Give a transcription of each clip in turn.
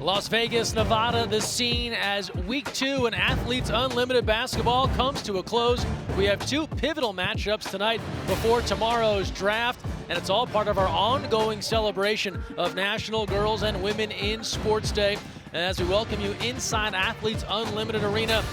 Las Vegas, Nevada, the scene as week 2 in Athletes Unlimited basketball comes to a close. We have 2 pivotal matchups tonight before tomorrow's draft, and it's all part of our ongoing celebration of National Girls and Women in Sports Day. And as we welcome you inside Athletes Unlimited Arena,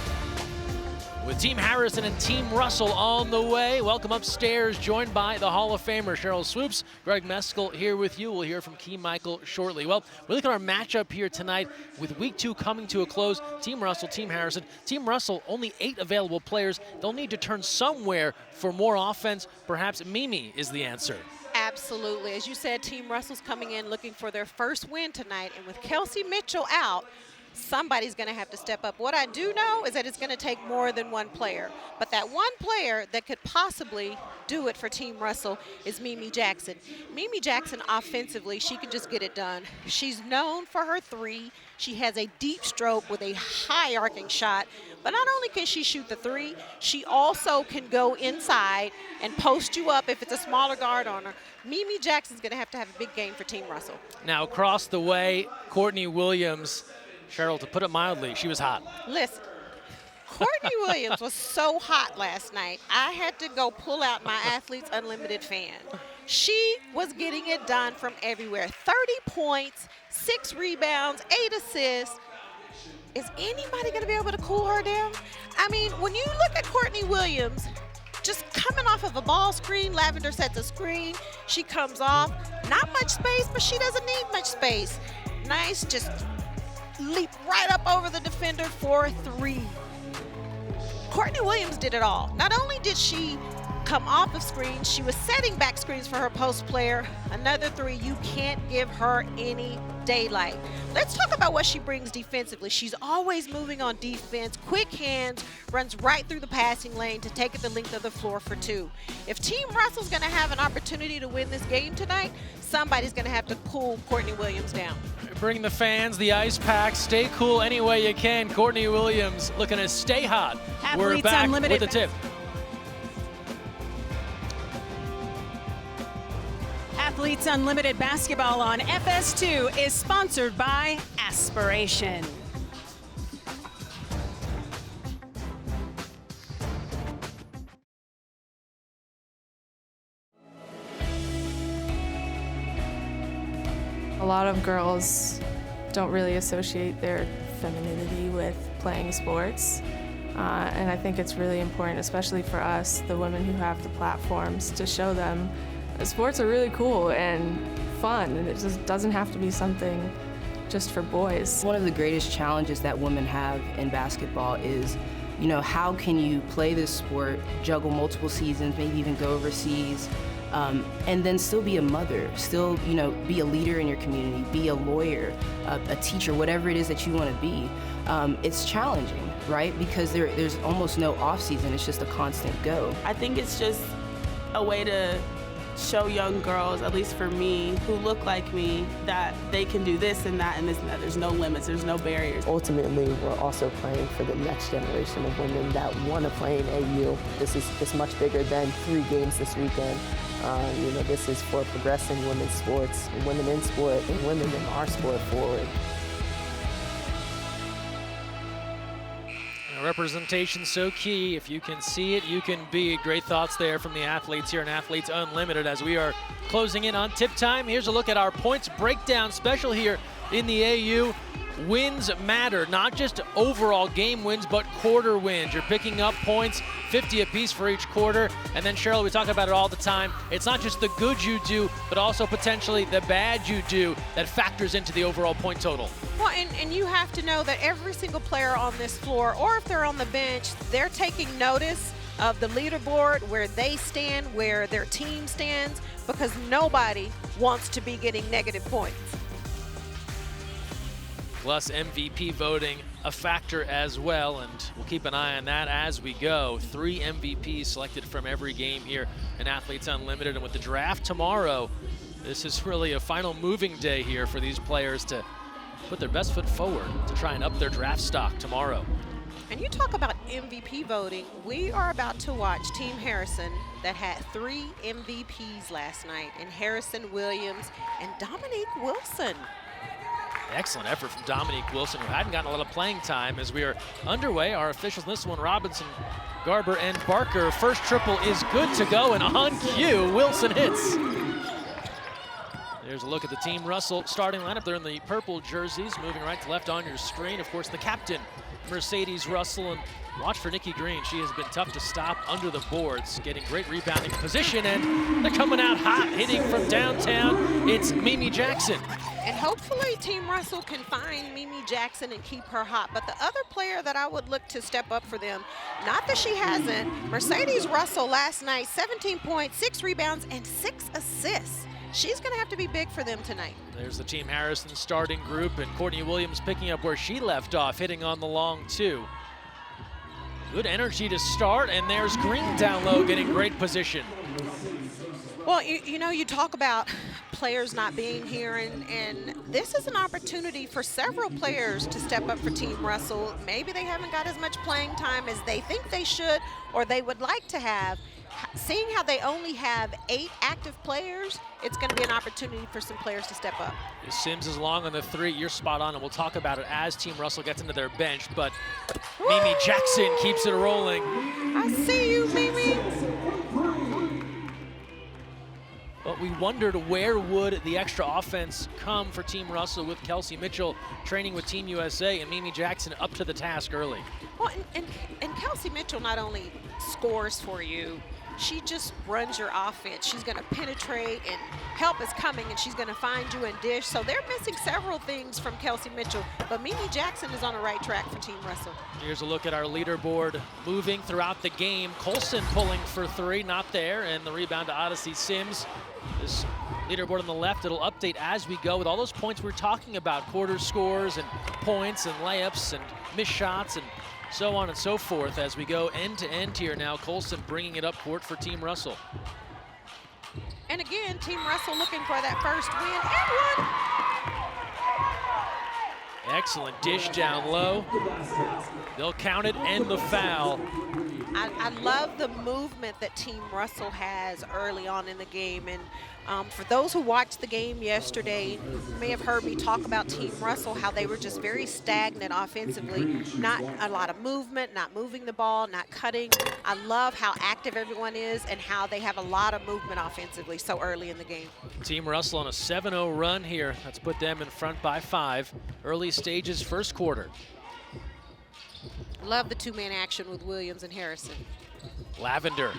with Team Harrison and Team Russell on the way. Welcome upstairs, joined by the Hall of Famer Cheryl Swoops. Greg Meskel here with you. We'll hear from Key Michael shortly. Well, we look at our matchup here tonight with week 2 coming to a close. Team Russell, Team Harrison. Team Russell, only 8 available players. They'll need to turn somewhere for more offense. Perhaps Mimi is the answer. Absolutely. As you said, Team Russell's coming in looking for their first win tonight. And with Kelsey Mitchell out, somebody's going to have to step up. What I do know is that it's going to take more than one player. But that one player that could possibly do it for Team Russell is Mimi Jackson. Mimi Jackson, offensively, she can just get it done. She's known for her 3. She has a deep stroke with a high arcing shot. But not only can she shoot the 3, she also can go inside and post you up if it's a smaller guard on her. Mimi Jackson's going to have a big game for Team Russell. Now, across the way, Courtney Williams. Cheryl, to put it mildly, she was hot. Listen, Courtney Williams was so hot last night, I had to go pull out my Athletes Unlimited fan. She was getting it done from everywhere. 30 points, 6 rebounds, 8 assists. Is anybody going to be able to cool her down? I mean, when you look at Courtney Williams, just coming off of a ball screen, Lavender sets a screen, she comes off. Not much space, but she doesn't need much space. Nice, just leap right up over the defender for 3. Courtney Williams did it all. Not only did she come off of screens, she was setting back screens for her post player. Another 3, you can't give her any daylight. Let's talk about what she brings defensively. She's always moving on defense, quick hands, runs right through the passing lane to take it the length of the floor for 2. If Team Russell's going to have an opportunity to win this game tonight, somebody's going to have to cool Courtney Williams down. Bring the fans, the ice pack, stay cool any way you can. Courtney Williams looking to stay hot. We're back with the tip. Athletes Unlimited Basketball on FS2 is sponsored by Aspiration. A lot of girls don't really associate their femininity with playing sports. And I think it's really important, especially for us, the women who have the platforms, to show them that sports are really cool and fun, and it just doesn't have to be something just for boys. One of the greatest challenges that women have in basketball is, you know, how can you play this sport, juggle multiple seasons, maybe even go overseas, and then still be a mother, still, you know, be a leader in your community, be a lawyer, a teacher, whatever it is that you want to be. It's challenging, right? Because there's almost no off season. It's just a constant go. I think it's just a way to show young girls, at least for me, who look like me, that they can do this and that and this and that. There's no limits, there's no barriers. Ultimately, we're also playing for the next generation of women that want to play in AU. This is much bigger than 3 games this weekend. You know, this is for progressing women's sports, women in sport, and women in our sport forward. Representation so key. If you can see it, you can be it. Great thoughts there from the athletes here in Athletes Unlimited as we are closing in on tip time. Here's a look at our points breakdown special here in the AU. Wins matter, not just overall game wins, but quarter wins. You're picking up points, 50 apiece for each quarter. And then, Cheryl, we talk about it all the time. It's not just the good you do, but also potentially the bad you do that factors into the overall point total. Well, and you have to know that every single player on this floor, or if they're on the bench, they're taking notice of the leaderboard, where they stand, where their team stands, because nobody wants to be getting negative points. Plus MVP voting a factor as well, and we'll keep an eye on that as we go. 3 MVPs selected from every game here in Athletes Unlimited, and with the draft tomorrow, this is really a final moving day here for these players to put their best foot forward to try and up their draft stock tomorrow. And you talk about MVP voting. We are about to watch Team Harrison that had 3 MVPs last night in Harrison Williams and Dominique Wilson. Excellent effort from Dominique Wilson, who hadn't gotten a lot of playing time as we are underway. Our officials in this one, Robinson, Garber, and Barker. First triple is good to go, and on cue, Wilson hits. There's a look at the Team Russell starting lineup. They're in the purple jerseys, moving right to left on your screen. Of course, the captain, Mercedes Russell, and watch for Nikki Green. She has been tough to stop under the boards, getting great rebounding position, and they're coming out hot, hitting from downtown. It's Mimi Jackson. And hopefully Team Russell can find Mimi Jackson and keep her hot. But the other player that I would look to step up for them, not that she hasn't, Mercedes Russell last night, 17 points, 6 rebounds, and 6 assists. She's going to have to be big for them tonight. There's the Team Harrison starting group, and Courtney Williams picking up where she left off, hitting on the long two. Good energy to start, and there's Green down low getting great position. Well, you know, you talk about players not being here, and this is an opportunity for several players to step up for Team Russell. Maybe they haven't got as much playing time as they think they should or they would like to have. Seeing how they only have 8 active players, it's going to be an opportunity for some players to step up. Sims is long on the 3. You're spot on, and we'll talk about it as Team Russell gets into their bench, but Mimi Jackson keeps it rolling. I see you, Mimi. But we wondered where would the extra offense come for Team Russell with Kelsey Mitchell training with Team USA and Mimi Jackson up to the task early. Well, and Kelsey Mitchell not only scores for you, she just runs your offense. She's going to penetrate, and help is coming, and she's going to find you and dish. So they're missing several things from Kelsey Mitchell, but Mimi Jackson is on the right track for Team Russell. Here's a look at our leaderboard moving throughout the game. Colson pulling for 3, not there, and the rebound to Odyssey Sims. This leaderboard on the left, it'll update as we go with all those points we're talking about, quarter scores and points and layups and missed shots and so on and so forth as we go end to end here now. Colson bringing it up court for Team Russell. And again, Team Russell looking for that first win and one. Excellent dish down low. They'll count it and the foul. I love the movement that Team Russell has early on in the game. And for those who watched the game yesterday, you may have heard me talk about Team Russell, how they were just very stagnant offensively. Not a lot of movement, not moving the ball, not cutting. I love how active everyone is and how they have a lot of movement offensively so early in the game. Team Russell on a 7-0 run here. Let's put them in front by 5. Early stages, first quarter. Love the 2-man action with Williams and Harrison. Lavender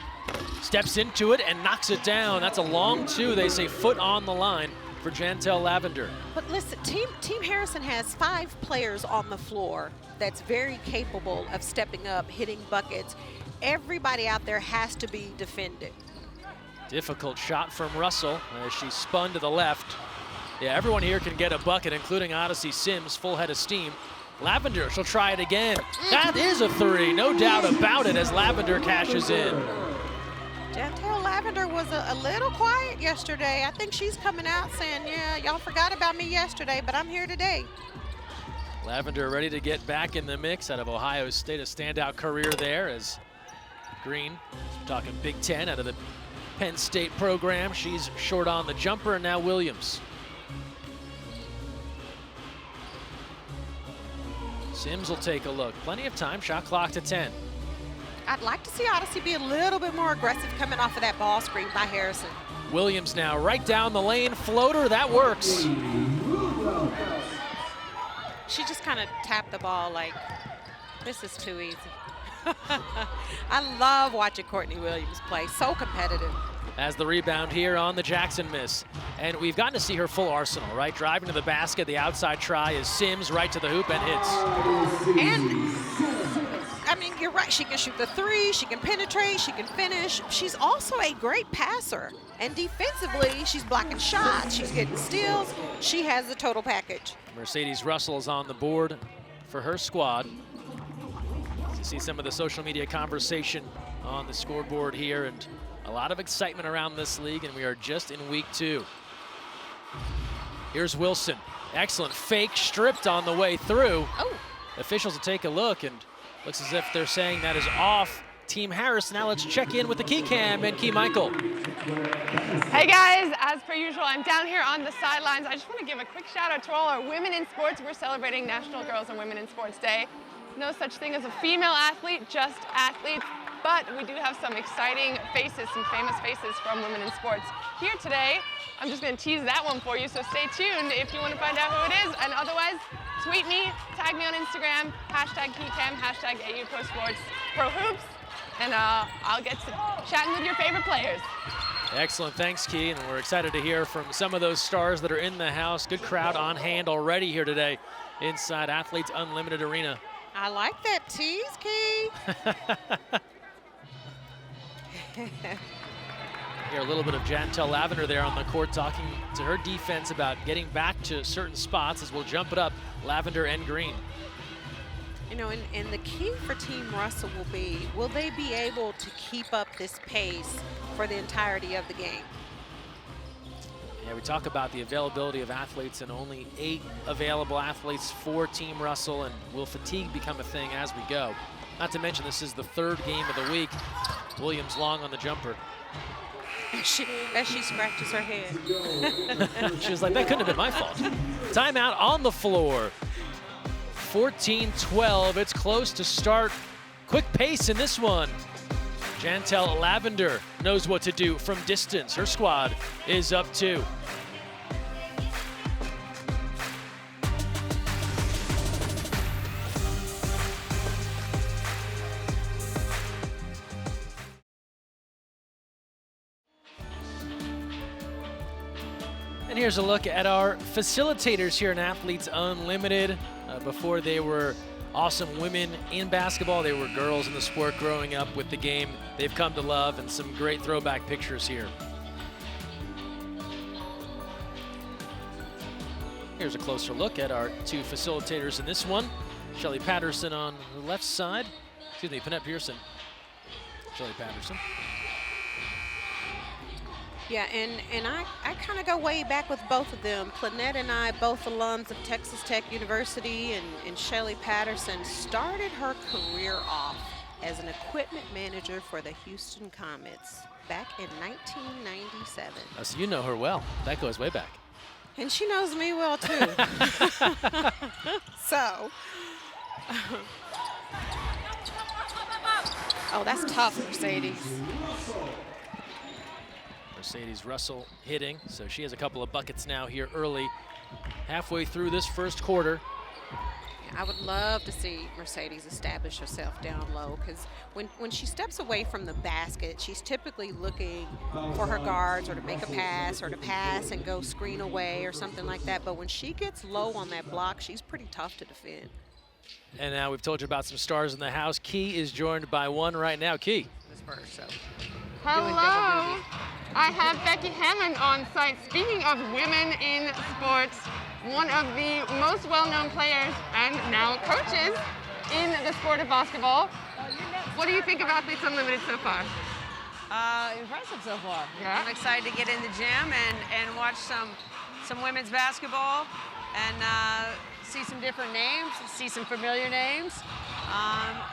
steps into it and knocks it down. That's a long 2. They say foot on the line for Jantel Lavender. But listen, Team Harrison has 5 players on the floor that's very capable of stepping up, hitting buckets. Everybody out there has to be defended. Difficult shot from Russell as she spun to the left. Yeah, everyone here can get a bucket, including Odyssey Sims, full head of steam. Lavender, she'll try it again. That is a 3, no doubt about it, as Lavender cashes in. Jantel Lavender was a little quiet yesterday. I think she's coming out saying, yeah, y'all forgot about me yesterday, but I'm here today. Lavender ready to get back in the mix out of Ohio State, a standout career there as Green, talking Big Ten out of the Penn State program. She's short on the jumper, and now Williams. Sims will take a look. Plenty of time, shot clock to 10. I'd like to see Odyssey be a little bit more aggressive coming off of that ball screen by Harrison. Williams now right down the lane, floater, that works. She just kind of tapped the ball like, this is too easy. I love watching Courtney Williams play, so competitive. As the rebound here on the Jackson miss. And we've gotten to see her full arsenal, right? Driving to the basket, the outside try is Sims right to the hoop and hits. And, I mean, you're right, she can shoot the 3, she can penetrate, she can finish. She's also a great passer. And defensively, she's blocking shots, she's getting steals. She has the total package. Mercedes Russell is on the board for her squad. You see some of the social media conversation on the scoreboard here, and a lot of excitement around this league, and we are just in week 2. Here's Wilson. Excellent fake, stripped on the way through. Oh. Officials will take a look, and looks as if they're saying that is off Team Harris. Now let's check in with the Key Cam and Key Michael. Hey guys, as per usual, I'm down here on the sidelines. I just want to give a quick shout out to all our women in sports. We're celebrating National Girls and Women in Sports Day. No such thing as a female athlete, just athletes. But we do have some exciting faces, some famous faces from women in sports here today. I'm just going to tease that one for you, so stay tuned if you want to find out who it is. And otherwise, tweet me, tag me on Instagram, #KeyCam, #AUProSports, ProHoops, and I'll get to chatting with your favorite players. Excellent, thanks Key, and we're excited to hear from some of those stars that are in the house. Good crowd on hand already here today inside Athletes Unlimited Arena. I like that tease, Key. Hear a little bit of Jantel Lavender there on the court talking to her defense about getting back to certain spots as we'll jump it up, Lavender and Green. You know, and the key for Team Russell will be, will they be able to keep up this pace for the entirety of the game? Yeah, we talk about the availability of athletes and only 8 available athletes for Team Russell, and will fatigue become a thing as we go? Not to mention this is the 3rd game of the week. Williams long on the jumper. As she scratches her head. She was like, that couldn't have been my fault. Timeout on the floor. 14-12, it's close to start. Quick pace in this one. Jantel Lavender knows what to do from distance. Her squad is up 2. And here's a look at our facilitators here in Athletes Unlimited. Before they were awesome women in basketball, they were girls in the sport growing up with the game they've come to love, and some great throwback pictures here. Here's a closer look at our 2 facilitators in this one. Shelly Patterson on the left side. Excuse me, Panette Pearson. Shelly Patterson. Yeah, and I kind of go way back with both of them. Planette and I, both alums of Texas Tech University, and Shelly Patterson started her career off as an equipment manager for the Houston Comets back in 1997. Oh, so you know her well. That goes way back. And she knows me well, too. So. Oh, that's tough, Mercedes. Mercedes Russell hitting, so she has a couple of buckets now here early, halfway through this first quarter. Yeah, I would love to see Mercedes establish herself down low, because when she steps away from the basket, she's typically looking for her guards or to make a pass or to pass and go screen away or something like that. But when she gets low on that block, she's pretty tough to defend. And now we've told you about some stars in the house. Key is joined by one right now. Key. Hello, I have Becky Hammon on site. Speaking of women in sports, one of the most well-known players and now coaches in the sport of basketball. What do you think of Athletes Unlimited so far? Impressive so far. Yeah? I'm excited to get in the gym and watch some women's basketball and see some different names, see some familiar names,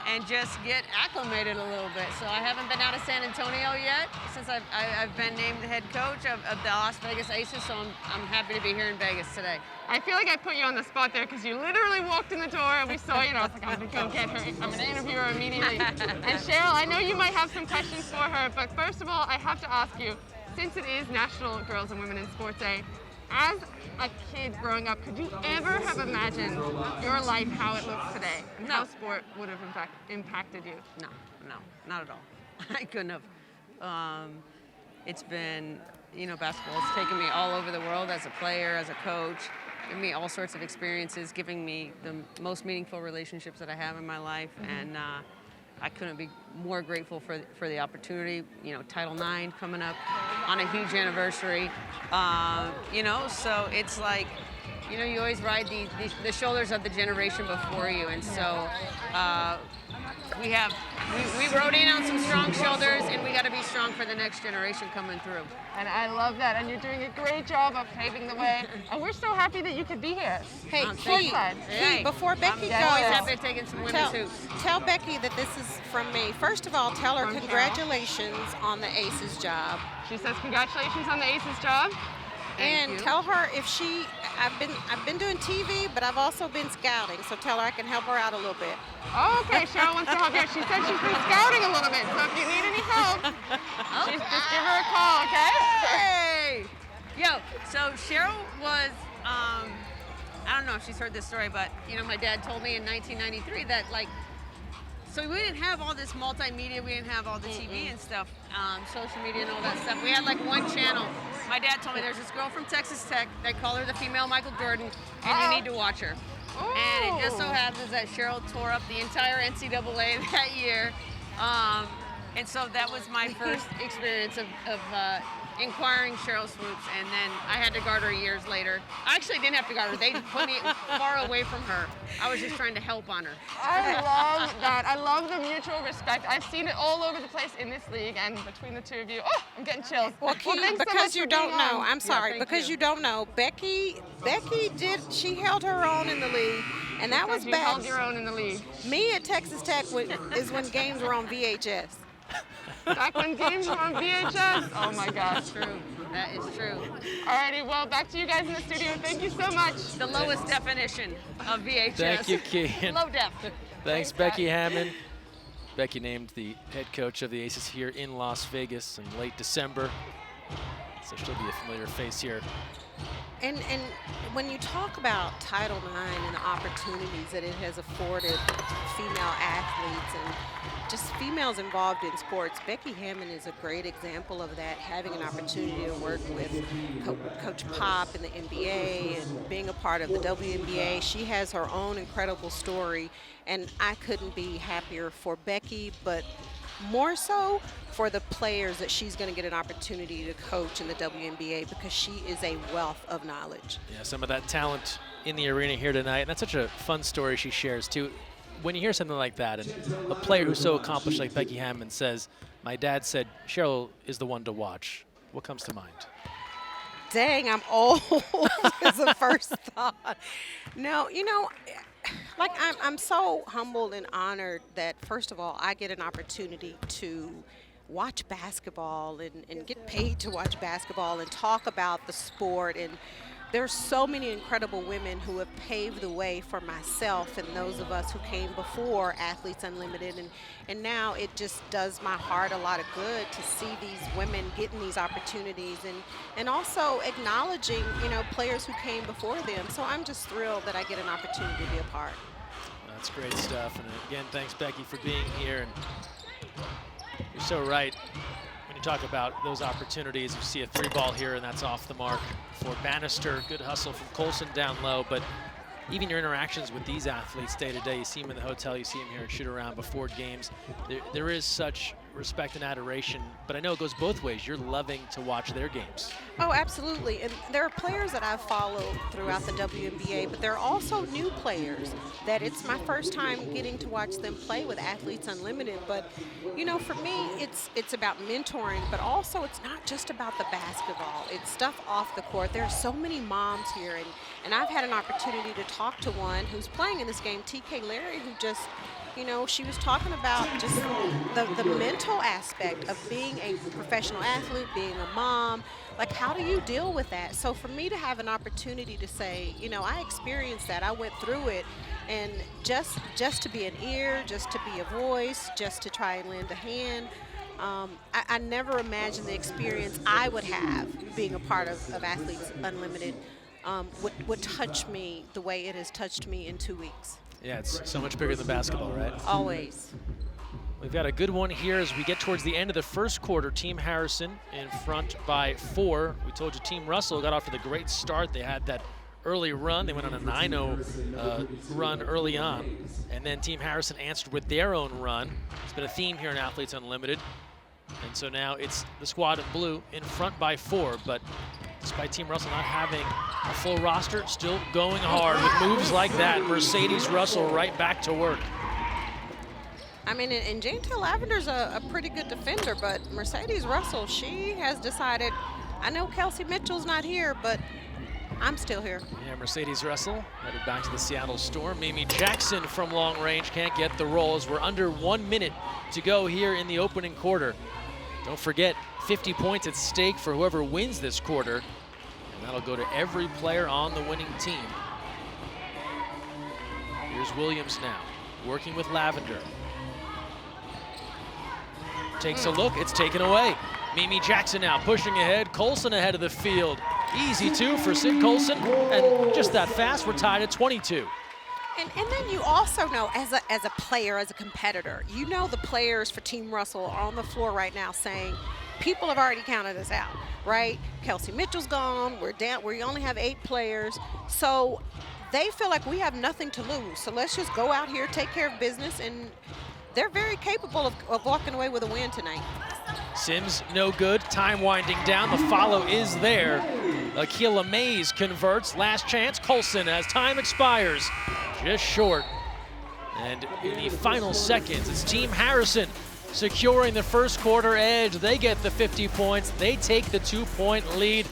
and just get acclimated a little bit. So I haven't been out of San Antonio yet since I've been named the head coach of the Las Vegas Aces, so I'm happy to be here in Vegas today. I feel like I put you on the spot there because you literally walked in the door and we saw you, and I was like, I'm gonna go get her. I'm gonna interview her immediately. And Cheryl, I know you might have some questions for her, but first of all, I have to ask you, since it is National Girls and Women in Sports Day, as a kid growing up, could you ever have imagined your life how it looks today and how sport would have in fact impacted you? No, not at all. I couldn't have. It's been, basketball has taken me all over the world as a player, as a coach, giving me all sorts of experiences, giving me the most meaningful relationships that I have in my life, and I couldn't be more grateful for the opportunity. Title IX coming up on a huge anniversary. So it's like you know, you always ride the shoulders of the generation before you. And so we rode in on some strong shoulders, and we got to be strong for the next generation coming through. And I love that. And you're doing a great job of paving the way. And we're so happy that you could be here. Hey, Key, before Becky goes, always happy to take some women's hoops. Tell Becky that this is from me. First of all, tell her congratulations on the Aces job. She says congratulations on the Aces job. And tell her if I've been doing TV, but I've also been scouting. So tell her I can help her out a little bit. Oh, okay, Cheryl wants to help you. She said she's been scouting a little bit, so if you need any help, just give her a call, okay? Hey! Yo, so Cheryl was, I don't know if she's heard this story, but, you know, my dad told me in 1993 that, like, so we didn't have all this multimedia, we didn't have all the TV and stuff, social media and all that stuff. We had like one channel. My dad told me there's this girl from Texas Tech, they call her the female Michael Jordan, and you need to watch her. And it just so happens that Cheryl tore up the entire NCAA that year. And so that was my first experience of inquiring Cheryl Swoops, and then I had to guard her years later. I actually didn't have to guard her. They put me far away from her. I was just trying to help on her. I love that. I love the mutual respect. I've seen it all over the place in this league, and between the two of you, oh, I'm getting chills. Well, Key, because you don't know, I'm sorry, because you don't know, Becky she held her own in the league, and that was You bad. held your own in the league. Me at Texas Tech is when games were on VHS. Back when games were on VHS? Oh my gosh. True. That is true. Alrighty, well, back to you guys in the studio. Thank you so much. The lowest definition of VHS. Thank you, Key. Low def. Thanks, Becky Hammon. Becky named the head coach of the Aces here in Las Vegas in late December. So she'll be a familiar face here. And when you talk about Title IX and the opportunities that it has afforded female athletes and just females involved in sports, Becky Hammon is a great example of that, having an opportunity to work with Coach Pop in the NBA and being a part of the WNBA. She has her own incredible story, and I couldn't be happier for Becky, but more so for the players that she's going to get an opportunity to coach in the WNBA, because she is a wealth of knowledge. Yeah, some of that talent in the arena here tonight, and that's such a fun story she shares too. When you hear something like that, and a player who's so accomplished like Becky Hammon says, my dad said Cheryl is the one to watch, what comes to mind? Dang, I'm old is the first thought. No, you know, like I'm so humbled and honored that, first of all, I get an opportunity to watch basketball and get paid to watch basketball and talk about the sport. And there's so many incredible women who have paved the way for myself and those of us who came before Athletes Unlimited. And now it just does my heart a lot of good to see these women getting these opportunities and also acknowledging, you know, players who came before them. So I'm just thrilled that I get an opportunity to be a part. That's great stuff. And again, thanks, Becky, for being here. And you're so right. When you talk about those opportunities, you see a three ball here, and that's off the mark for Bannister. Good hustle from Colson down low, but even your interactions with these athletes day to day, you see them in the hotel, you see them here at shoot around before games. There is such respect and adoration, but I know it goes both ways. You're loving to watch their games. Oh, absolutely. And there are players that I've followed throughout the WNBA, but there are also new players that it's my first time getting to watch them play with Athletes Unlimited. But, you know, for me, it's about mentoring, but also it's not just about the basketball. It's stuff off the court. There are so many moms here, and I've had an opportunity to talk to one who's playing in this game, TK Larry, who just, you know, she was talking about just the mental aspect of being a professional athlete, being a mom. Like, how do you deal with that? So for me to have an opportunity to say, you know, I experienced that, I went through it, and just to be an ear, just to be a voice, just to try and lend a hand, I never imagined the experience I would have being a part of Athletes Unlimited would touch me the way it has touched me in 2 weeks. Yeah, it's so much bigger than basketball, right? Always. We've got a good one here as we get towards the end of the first quarter. Team Harrison in front by 4. We told you Team Russell got off to the great start. They had that early run. They went on a 9-0 run early on. And then Team Harrison answered with their own run. It's been a theme here in Athletes Unlimited. And so now it's the squad in blue in front by 4. But despite Team Russell not having a full roster, still going hard with moves like that. Mercedes Russell right back to work. I mean, and Jantel Lavender's a pretty good defender, but Mercedes Russell, she has decided, I know Kelsey Mitchell's not here, but I'm still here. Yeah, Mercedes Russell headed back to the Seattle Storm. Mimi Jackson from long range can't get the rolls. We're under 1 minute to go here in the opening quarter. Don't forget, 50 points at stake for whoever wins this quarter, and that'll go to every player on the winning team. Here's Williams now, working with Lavender. Takes a look, it's taken away. Mimi Jackson now pushing ahead, Colson ahead of the field. Easy two for Sid Colson, and just that fast, we're tied at 22. And then you also know, as a player, as a competitor, you know the players for Team Russell are on the floor right now saying, people have already counted us out, right? Kelsey Mitchell's gone, we're down, we only have 8 players. So they feel like we have nothing to lose. So let's just go out here, take care of business, and they're very capable of walking away with a win tonight. Sims no good, time winding down, the follow is there. Akilah Mays converts, last chance, Colson as time expires, just short. And in the final seconds, it's Team Harrison securing the first quarter edge. They get the 50 points, they take the 2-point lead.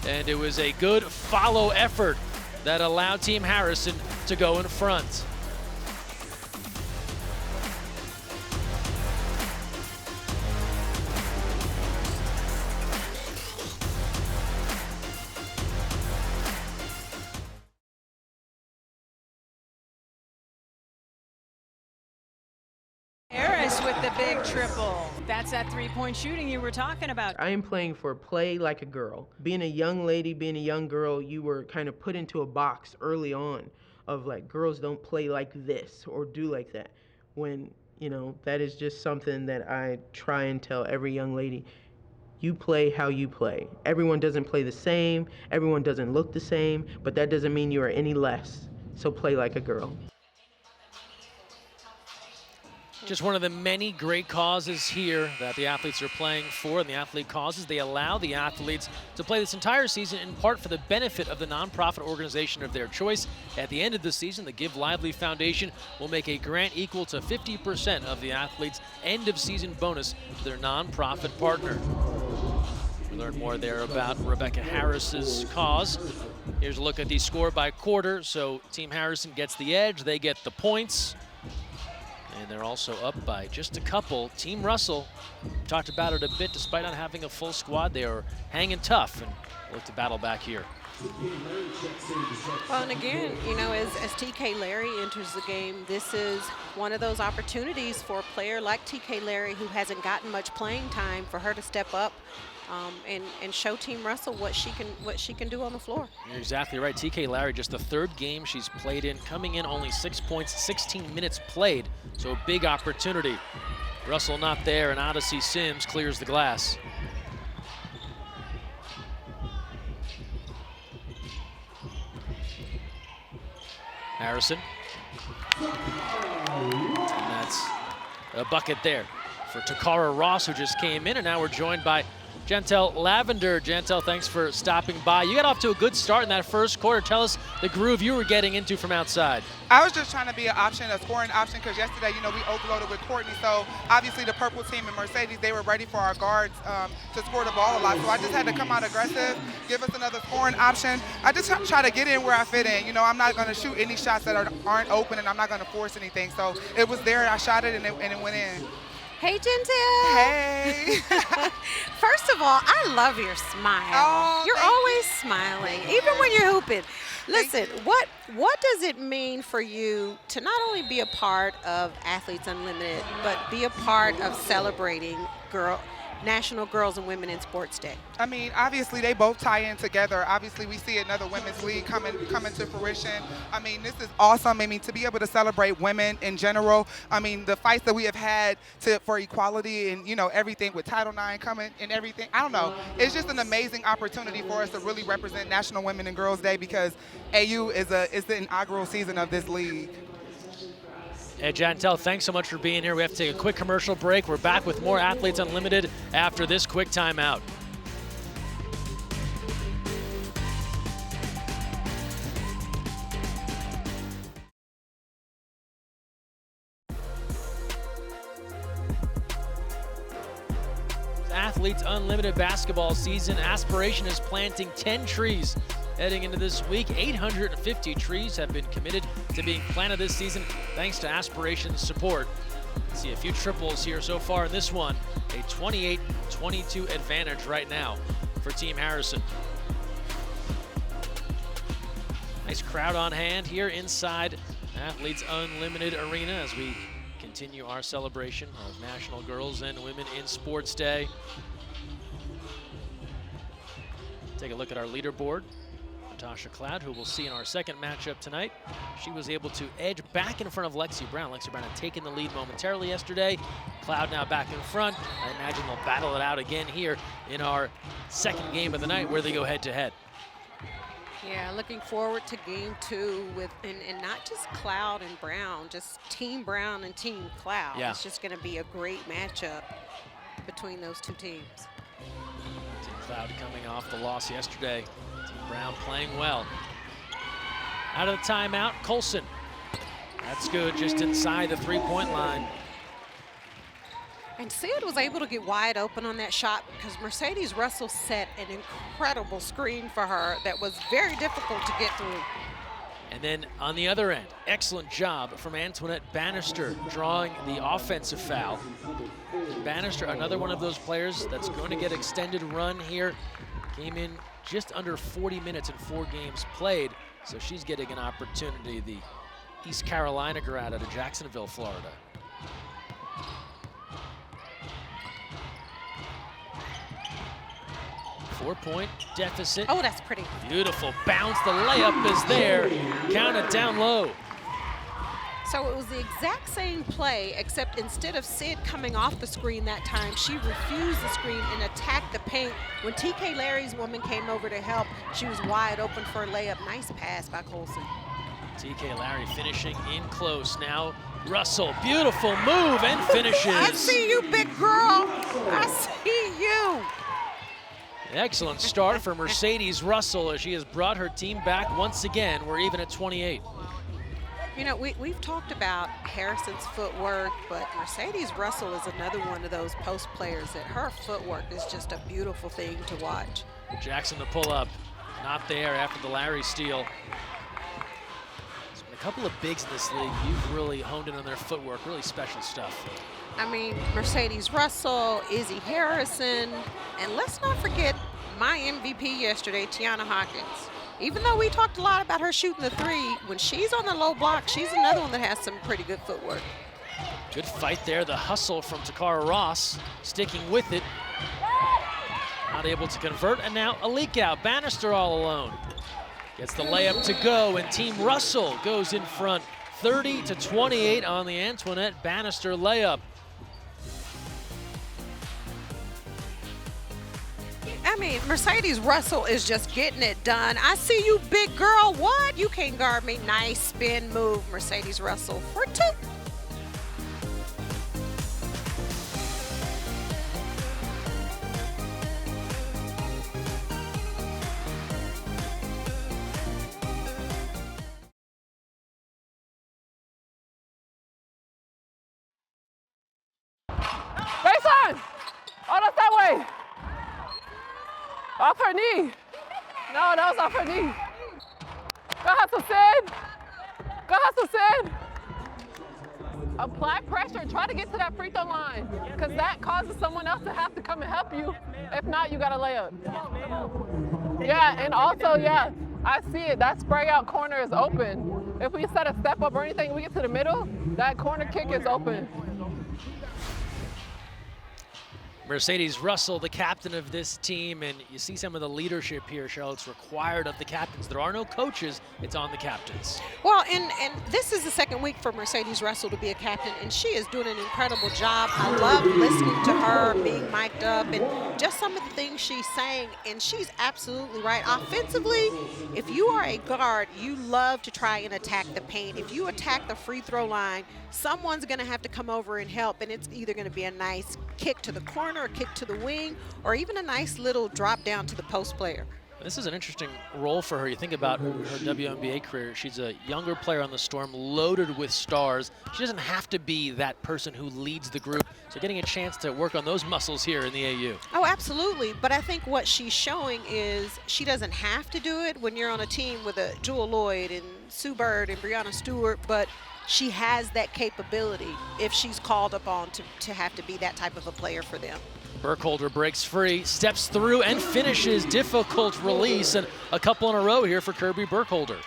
And it was a good follow effort that allowed Team Harrison to go in front. With the big triple. That's that three-point shooting you were talking about. I am playing for play like a girl. Being a young lady, being a young girl, you were kind of put into a box early on of like, girls don't play like this or do like that. When, you know, that is just something that I try and tell every young lady. You play how you play. Everyone doesn't play the same. Everyone doesn't look the same, but that doesn't mean you are any less. So play like a girl. Just one of the many great causes here that the athletes are playing for, and the athlete causes. They allow the athletes to play this entire season in part for the benefit of the nonprofit organization of their choice. At the end of the season, the Give Lively Foundation will make a grant equal to 50% of the athletes' end of season bonus to their nonprofit partner. We learned more there about Rebecca Harris's cause. Here's a look at the score by quarter. So Team Harrison gets the edge, they get the points. And they're also up by just a couple. Team Russell, talked about it a bit, despite not having a full squad, they are hanging tough and look to battle back here. Well, and again, you know, as TK Larry enters the game, this is one of those opportunities for a player like TK Larry who hasn't gotten much playing time for her to step up and show Team Russell what she can do on the floor. You're exactly right. TK Larry, just the 3rd game she's played in, coming in only 6 points, 16 minutes played, so a big opportunity. Russell not there, and Odyssey Sims clears the glass. Harrison. And that's a bucket there for Takara Ross, who just came in, and now we're joined by Jantel Lavender. Jantel, thanks for stopping by. You got off to a good start in that first quarter. Tell us the groove you were getting into from outside. I was just trying to be an option, a scoring option, because yesterday, you know, we overloaded with Courtney. So obviously the purple team and Mercedes, they were ready for our guards to score the ball a lot. So I just had to come out aggressive, give us another scoring option. I just try to get in where I fit in. You know, I'm not going to shoot any shots that aren't open, and I'm not going to force anything. So it was there, I shot it, and it went in. Hey, Jantel. Hey. First of all, I love your smile. Oh, you're always smiling, even when you're hooping. Listen, what does it mean for you to not only be a part of Athletes Unlimited, but be a part of celebrating National Girls and Women in Sports Day? I mean, obviously they both tie in together. Obviously we see another women's league coming to fruition. I mean, this is awesome. I mean, to be able to celebrate women in general. I mean, the fights that we have had for equality and, you know, everything with Title IX coming and everything. I don't know. It's just an amazing opportunity for us to really represent National Women and Girls Day, because AU is the inaugural season of this league. Hey, Jantel, thanks so much for being here. We have to take a quick commercial break. We're back with more Athletes Unlimited after this quick timeout. Athletes Unlimited basketball season. Aspiration is planting 10 trees heading into this week. 850 trees have been committed to being planted this season thanks to Aspiration's support. See a few triples here so far in this one. A 28-22 advantage right now for Team Harrison. Nice crowd on hand here inside Athletes Unlimited Arena as we continue our celebration of National Girls and Women in Sports Day. Take a look at our leaderboard. Natasha Cloud, who we'll see in our second matchup tonight. She was able to edge back in front of Lexi Brown. Lexi Brown had taken the lead momentarily yesterday. Cloud now back in front. I imagine they'll battle it out again here in our second game of the night where they go head-to-head. Yeah, looking forward to game 2 with, and not just Cloud and Brown, just Team Brown and Team Cloud. Yeah. It's just going to be a great matchup between those two teams. Team Cloud coming off the loss yesterday. Team Brown playing well. Out of the timeout, Colson. That's good, just inside the three-point line. And Sid was able to get wide open on that shot because Mercedes Russell set an incredible screen for her that was very difficult to get through. And then on the other end, excellent job from Antoinette Bannister drawing the offensive foul. Bannister, another one of those players that's going to get extended run here. Came in just under 40 minutes in 4 games played, so she's getting an opportunity, the East Carolina grad out of Jacksonville, Florida. Four-point deficit. Oh, that's pretty. Beautiful bounce. The layup is there. Count it down low. So it was the exact same play, except instead of Sid coming off the screen that time, she refused the screen and attacked the paint. When TK Larry's woman came over to help, she was wide open for a layup. Nice pass by Colson. TK Larry finishing in close. Now Russell, beautiful move and finishes. I see you, big girl. I see you. Excellent start for Mercedes Russell as she has brought her team back once again. We're even at 28. You know, we've talked about Harrison's footwork, but Mercedes Russell is another one of those post players that her footwork is just a beautiful thing to watch. Jackson the pull up, not there after the Larry steal. There's been a couple of bigs in this league. You've really honed in on their footwork, really special stuff. I mean, Mercedes Russell, Izzy Harrison, and let's not forget my MVP yesterday, Tiana Hawkins. Even though we talked a lot about her shooting the three, when she's on the low block, she's another one that has some pretty good footwork. Good fight there, the hustle from Takara Ross, sticking with it. Not able to convert, and now a leak out. Bannister all alone. Gets the layup to go, and Team Russell goes in front. 30-28 on the Antoinette Bannister layup. I mean, Mercedes Russell is just getting it done. I see you, big girl. What? You can't guard me. Nice spin move, Mercedes Russell for 2. Baseline! Oh, that's that way. Off her knee. No, that was off her knee. Go hustle, Sid. Go hustle, Sid. Apply pressure. Try to get to that free throw line because that causes someone else to have to come and help you. If not, you got to lay up. Yeah, and also, yeah, I see it. That spray out corner is open. If we set a step up or anything, we get to the middle, that corner kick is open. Mercedes Russell, the captain of this team, and you see some of the leadership here, Cheryl. It's required of the captains. There are no coaches, it's on the captains. Well, and this is the second week for Mercedes Russell to be a captain, and she is doing an incredible job. I love listening to her, being mic'd up, and just some of the things she's saying, and she's absolutely right. Offensively, if you are a guard, you love to try and attack the paint. If you attack the free throw line, someone's gonna have to come over and help, and it's either gonna be a nice kick to the corner, a kick to the wing, or even a nice little drop down to the post player. This is an interesting role for her. You think about her WNBA career. She's a younger player on the Storm, loaded with stars. She doesn't have to be that person who leads the group. So getting a chance to work on those muscles here in the AU. Oh, absolutely. But I think what she's showing is she doesn't have to do it when you're on a team with a Jewel Lloyd and Sue Bird and Breanna Stewart, but she has that capability if she's called upon to have to be that type of a player for them. Burkholder breaks free, steps through, and finishes. Difficult release, and a couple in a row here for Kirby Burkholder.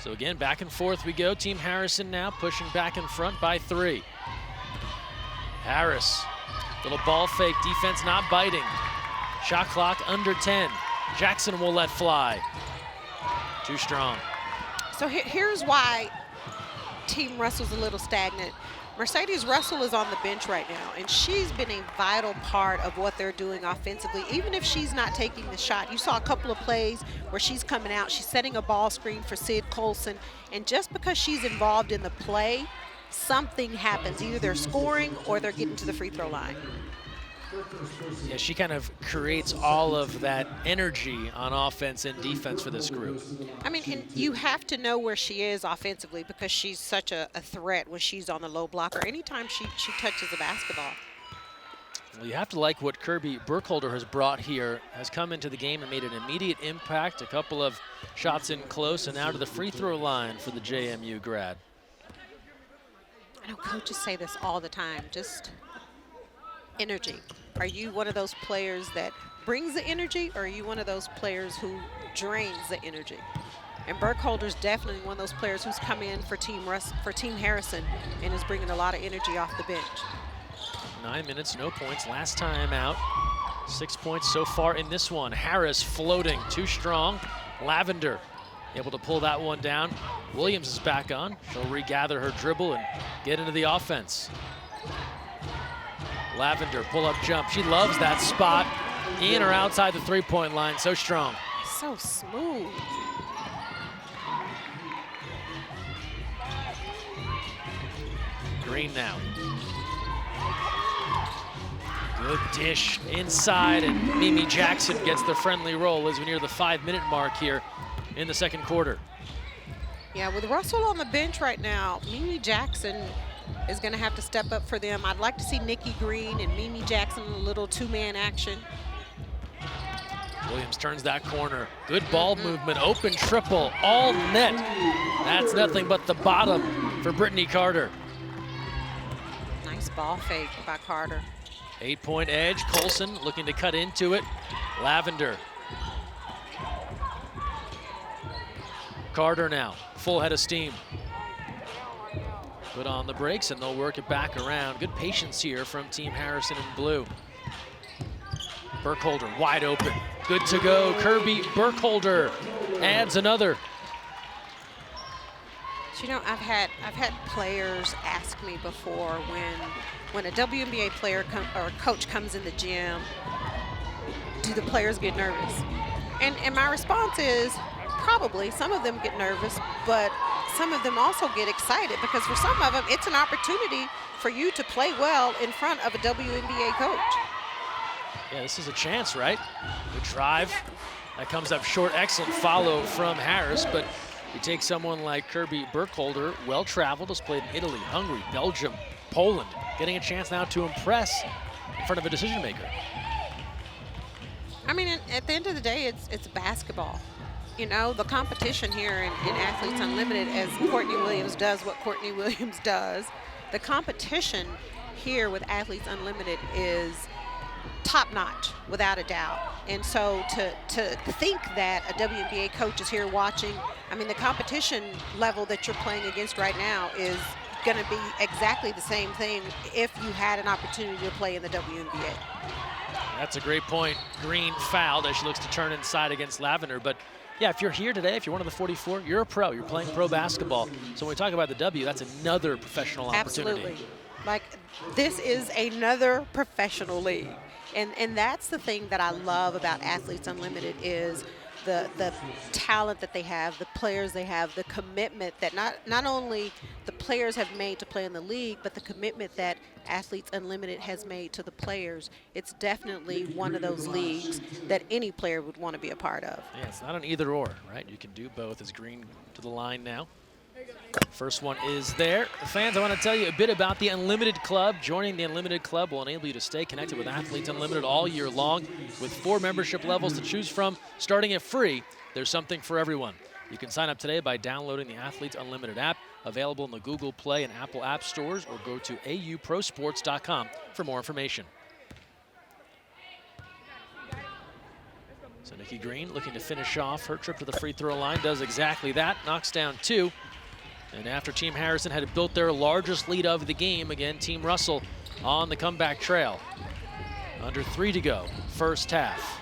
So again, back and forth we go. Team Harrison now pushing back in front by 3. Harris, little ball fake, defense not biting. Shot clock under 10. Jackson will let fly. Too strong. So here's why Team Russell's a little stagnant. Mercedes Russell is on the bench right now, and she's been a vital part of what they're doing offensively, even if she's not taking the shot. You saw a couple of plays where she's coming out, she's setting a ball screen for Sid Colson, and just because she's involved in the play, something happens. Either they're scoring or they're getting to the free throw line. Yeah, she kind of creates all of that energy on offense and defense for this group. I mean, and you have to know where she is offensively because she's such a threat when she's on the low blocker anytime she touches a basketball. Well, you have to like what Kirby Burkholder has brought here, has come into the game and made an immediate impact, a couple of shots in close, and now to the free throw line for the JMU grad. I know coaches say this all the time, just energy. Are you one of those players that brings the energy, or are you one of those players who drains the energy? And Burkholder's definitely one of those players who's come in for Team Harrison and is bringing a lot of energy off the bench. 9 minutes, no points. Last time out, 6 points so far in this one. Harris floating, too strong. Lavender able to pull that one down. Williams is back on. She'll regather her dribble and get into the offense. Lavender, pull-up jump. She loves that spot. In or outside the three-point line, so strong. So smooth. Green now. Good dish inside, and Mimi Jackson gets the friendly roll as we near the 5-minute mark here in the second quarter. Yeah, with Russell on the bench right now, Mimi Jackson is going to have to step up for them. I'd like to see Nikki Green and Mimi Jackson in a little two-man action. Williams turns that corner. Good ball movement, open triple, all net. That's nothing but the bottom for Brittany Carter. Nice ball fake by Carter. 8-point edge, Colson looking to cut into it. Lavender. Carter now, full head of steam. Put on the brakes and they'll work it back around. Good patience here from Team Harrison in blue. Burkholder wide open. Good to go. Kirby Burkholder adds another. You know, I've had players ask me before when a WNBA player or coach comes in the gym, do the players get nervous? And my response is probably. Some of them get nervous, but some of them also get excited because for some of them, it's an opportunity for you to play well in front of a WNBA coach. Yeah, this is a chance, right? Good drive. That comes up short. Excellent follow from Harris, but you take someone like Kirby Burkholder, well-traveled, has played in Italy, Hungary, Belgium, Poland, getting a chance now to impress in front of a decision-maker. I mean, at the end of the day, it's basketball. You know, the competition here in Athletes Unlimited, as Courtney Williams does what Courtney Williams does, the competition here with Athletes Unlimited is top-notch, without a doubt. And so to think that a WNBA coach is here watching, I mean, the competition level that you're playing against right now is going to be exactly the same thing if you had an opportunity to play in the WNBA. That's a great point. Green fouled as she looks to turn inside against Lavender, but yeah, if you're here today, if you're one of the 44, you're a pro. You're playing pro basketball. So when we talk about the W, that's another professional opportunity. Absolutely. Like, this is another professional league. And that's the thing that I love about Athletes Unlimited is the talent that they have, the players they have, the commitment that not only the players have made to play in the league, but the commitment that Athletes Unlimited has made to the players. It's definitely one of those leagues that any player would want to be a part of. Yeah, it's not an either or, right? You can do both. As Green to the line now. First one is there. Fans, I want to tell you a bit about the Unlimited Club. Joining the Unlimited Club will enable you to stay connected with Athletes Unlimited all year long. With 4 membership levels to choose from, starting at free, there's something for everyone. You can sign up today by downloading the Athletes Unlimited app, available in the Google Play and Apple App Stores, or go to auprosports.com for more information. So Nikki Green looking to finish off her trip to the free throw line, does exactly that, knocks down 2. And after Team Harrison had built their largest lead of the game, again, Team Russell on the comeback trail. Under 3 to go, first half.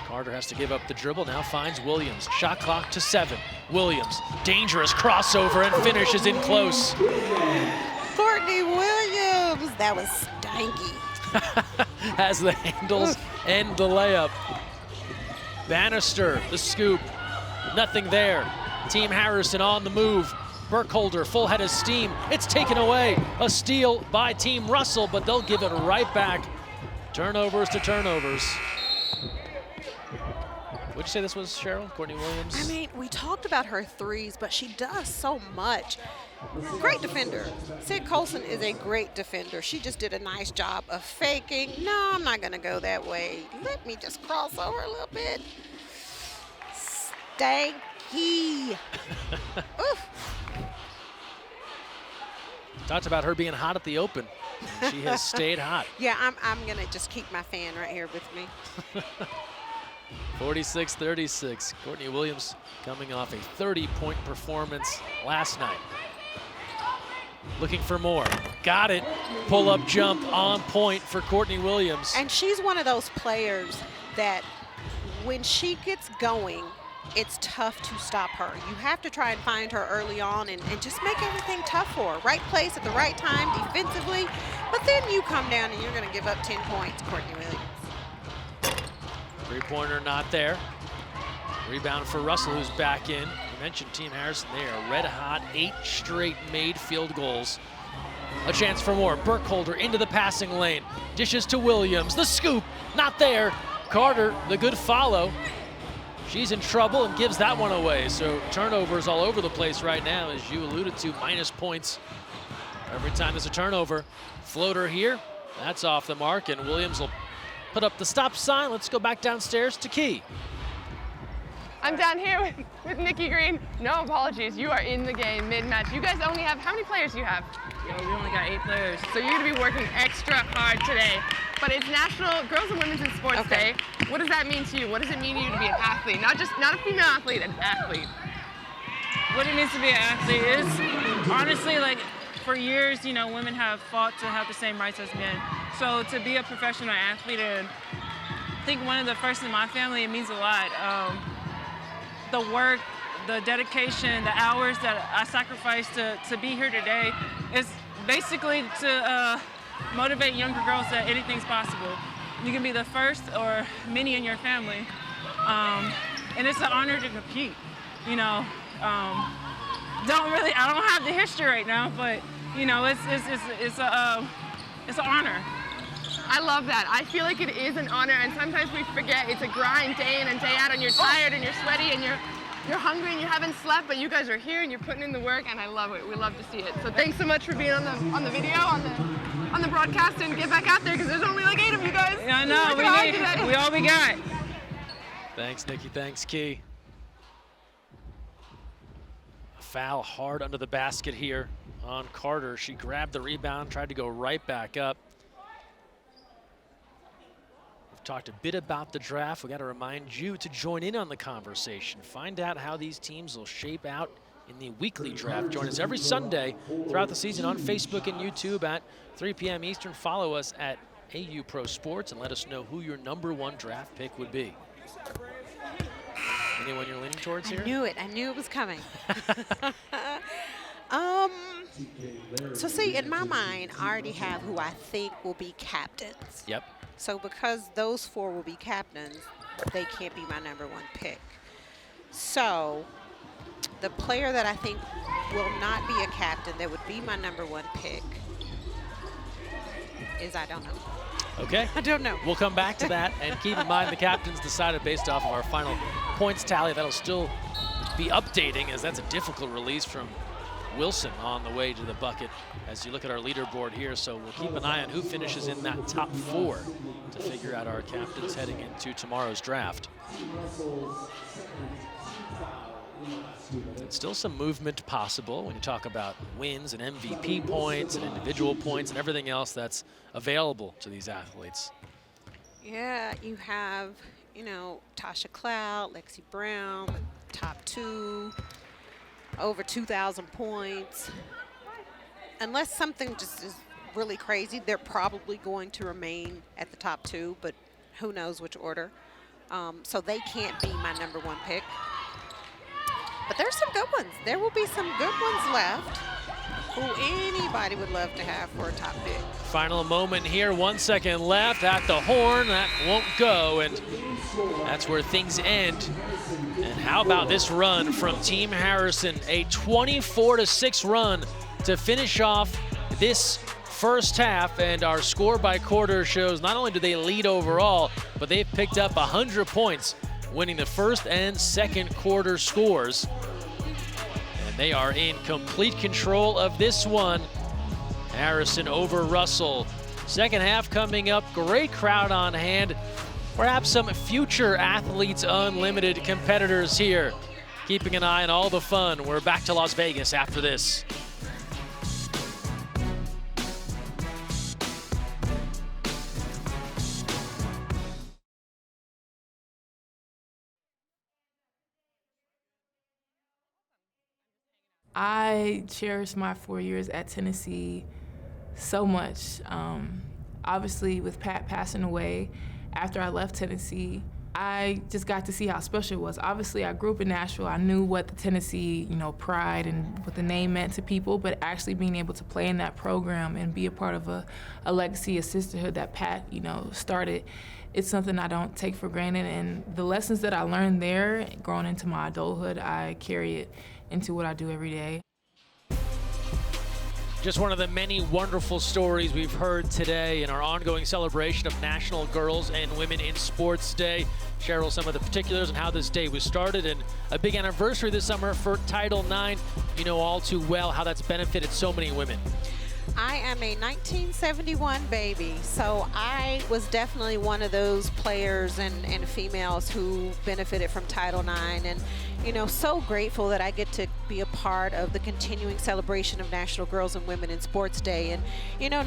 Carter has to give up the dribble, now finds Williams. Shot clock to 7. Williams, dangerous crossover and finishes in close. Courtney Williams, that was stanky. Has the handles and the layup. Bannister, the scoop, nothing there. Team Harrison on the move. Burkholder, full head of steam. It's taken away. A steal by Team Russell, but they'll give it right back. Turnovers to turnovers. What'd you say this was, Cheryl? Courtney Williams? I mean, we talked about her threes, but she does so much. Great defender. Sid Colson is a great defender. She just did a nice job of faking. No, I'm not going to go that way. Let me just cross over a little bit. Stanky. Oof. Talked about her being hot at the open. She has stayed hot. Yeah, I'm going to just keep my fan right here with me. 46-36. Courtney Williams coming off a 30-point performance last night. Looking for more. Got it. Pull-up jump on point for Courtney Williams. And she's one of those players that when she gets going, it's tough to stop her. You have to try and find her early on and just make everything tough for her. Right place at the right time defensively. But then you come down and you're going to give up 10 points, Courtney Williams. Three-pointer not there. Rebound for Russell, who's back in. You mentioned Team Harrison. They are red hot. 8 straight made field goals. A chance for more. Burkholder into the passing lane. Dishes to Williams. The scoop, not there. Carter, the good follow. She's in trouble and gives that one away. So turnovers all over the place right now, as you alluded to, minus points every time there's a turnover. Floater here, that's off the mark, and Williams will put up the stop sign. Let's go back downstairs to Key. I'm down here with Nikki Green. No apologies, you are in the game mid-match. You guys only have, how many players do you have? Yeah, we only got 8 players. So you're gonna be working extra hard today. But it's National Girls and Women's in Sports Day. What does that mean to you? What does it mean to you to be an athlete? Not a female athlete, an athlete. What it means to be an athlete is, honestly, like, for years, you know, women have fought to have the same rights as men. So to be a professional athlete, and I think one of the first in my family, it means a lot. The work, the dedication, the hours that I sacrificed to be here today is basically to motivate younger girls that anything's possible. You can be the first or many in your family. And it's an honor to compete. You know, I don't have the history right now, but you know, it's an honor. I love that. I feel like it is an honor, and sometimes we forget it's a grind day in and day out, and you're tired and you're sweaty and you're hungry and you haven't slept, but you guys are here and you're putting in the work, and I love it. We love to see it. So thanks so much for being on the video, on the broadcast, and get back out there because there's only like 8 of you guys. Yeah, I know. We all we got. Thanks, Nikki. Thanks, Key. A foul hard under the basket here on Carter. She grabbed the rebound, tried to go right back up. We've talked a bit about the draft. We got to remind you to join in on the conversation. Find out how these teams will shape out in the weekly draft. Join us every Sunday throughout the season on Facebook and YouTube at 3 p.m. Eastern. Follow us at AU Pro Sports and let us know who your #1 draft pick would be. Anyone you're leaning towards here? I knew it was coming. So see, in my mind, I already have who I think will be captains. Yep. So because those 4 will be captains, they can't be my #1 pick. So the player that I think will not be a captain that would be my #1 pick is I don't know. Okay. I don't know. We'll come back to that, and keep in mind the captain's decided based off of our final points tally. That'll still be updating, as that's a difficult release from Wilson on the way to the bucket as you look at our leaderboard here. So we'll keep an eye on who finishes in that top 4 to figure out our captains heading into tomorrow's draft. Still some movement possible when you talk about wins and MVP points and individual points and everything else that's available to these athletes. Yeah, you have, you know, Tasha Cloud, Lexi Brown, top 2, over 2,000 points. Unless something just is really crazy, they're probably going to remain at the top 2, but who knows which order. So they can't be my #1 pick. But there's some good ones. There will be some good ones left who anybody would love to have for a top pick. Final moment here, 1 second left at the horn. That won't go, and that's where things end. And how about this run from Team Harrison? A 24-6 run to finish off this first half, and our score by quarter shows not only do they lead overall, but they've picked up 100 points, winning the first and second quarter scores. And they are in complete control of this one. Harrison over Russell. Second half coming up, great crowd on hand. Perhaps some future Athletes Unlimited competitors here. Keeping an eye on all the fun. We're back to Las Vegas after this. I cherish my 4 years at Tennessee so much. Obviously, with Pat passing away after I left Tennessee, I just got to see how special it was. Obviously, I grew up in Nashville. I knew what the Tennessee, pride and what the name meant to people, but actually being able to play in that program and be a part of a legacy, a sisterhood that Pat, started, it's something I don't take for granted. And the lessons that I learned there, growing into my adulthood, I carry it into what I do every day. Just one of the many wonderful stories we've heard today in our ongoing celebration of National Girls and Women in Sports Day. Cheryl, some of the particulars on how this day was started, and a big anniversary this summer for Title IX. You know all too well how that's benefited so many women. I am a 1971 baby, so I was definitely one of those players and females who benefited from Title IX, and so grateful that I get to be a part of the continuing celebration of National Girls and Women in Sports Day. And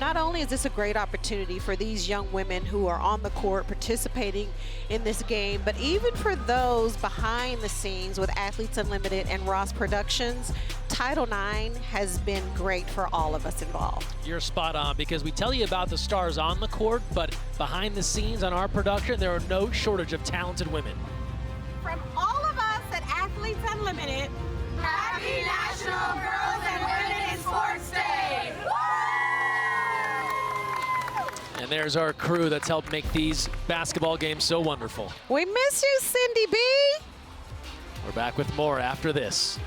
not only is this a great opportunity for these young women who are on the court participating in this game, but even for those behind the scenes with Athletes Unlimited and Ross Productions, Title IX has been great for all of us involved. You're spot on, because we tell you about the stars on the court, but behind the scenes on our production, there are no shortage of talented women. From all of us at Athletes Unlimited, happy National Girls and Women in Sports Day! And there's our crew that's helped make these basketball games so wonderful. We miss you, Cindy B. We're back with more after this.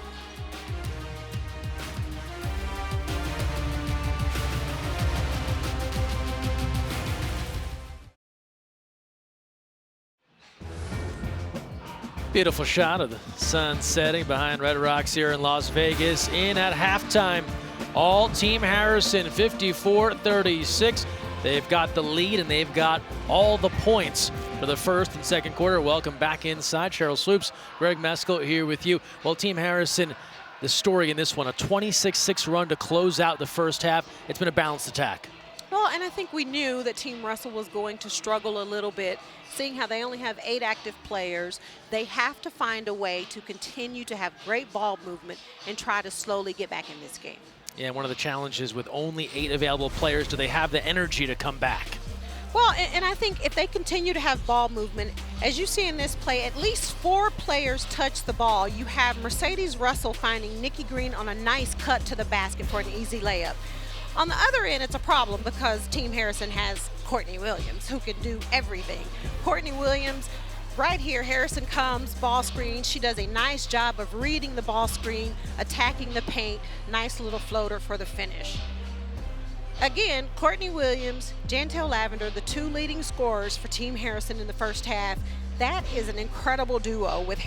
Beautiful shot of the sun setting behind Red Rocks here in Las Vegas. In at halftime, all Team Harrison 54-36. They've got the lead and they've got all the points for the first and second quarter. Welcome back inside. Cheryl Swoops, Greg Meskel here with you. Well, Team Harrison, the story in this one, a 26-6 run to close out the first half. It's been a balanced attack. Well, and I think we knew that Team Russell was going to struggle a little bit, seeing how they only have 8 active players. They have to find a way to continue to have great ball movement and try to slowly get back in this game. Yeah, one of the challenges with only 8 available players, do they have the energy to come back? Well, and I think if they continue to have ball movement, as you see in this play, at least 4 players touch the ball. You have Mercedes Russell finding Nikki Green on a nice cut to the basket for an easy layup. On the other end, it's a problem because Team Harrison has Courtney Williams, who can do everything. Courtney Williams, right here, Harrison comes, ball screen. She does a nice job of reading the ball screen, attacking the paint. Nice little floater for the finish. Again, Courtney Williams, Jantel Lavender, the 2 leading scorers for Team Harrison in the first half. That is an incredible duo with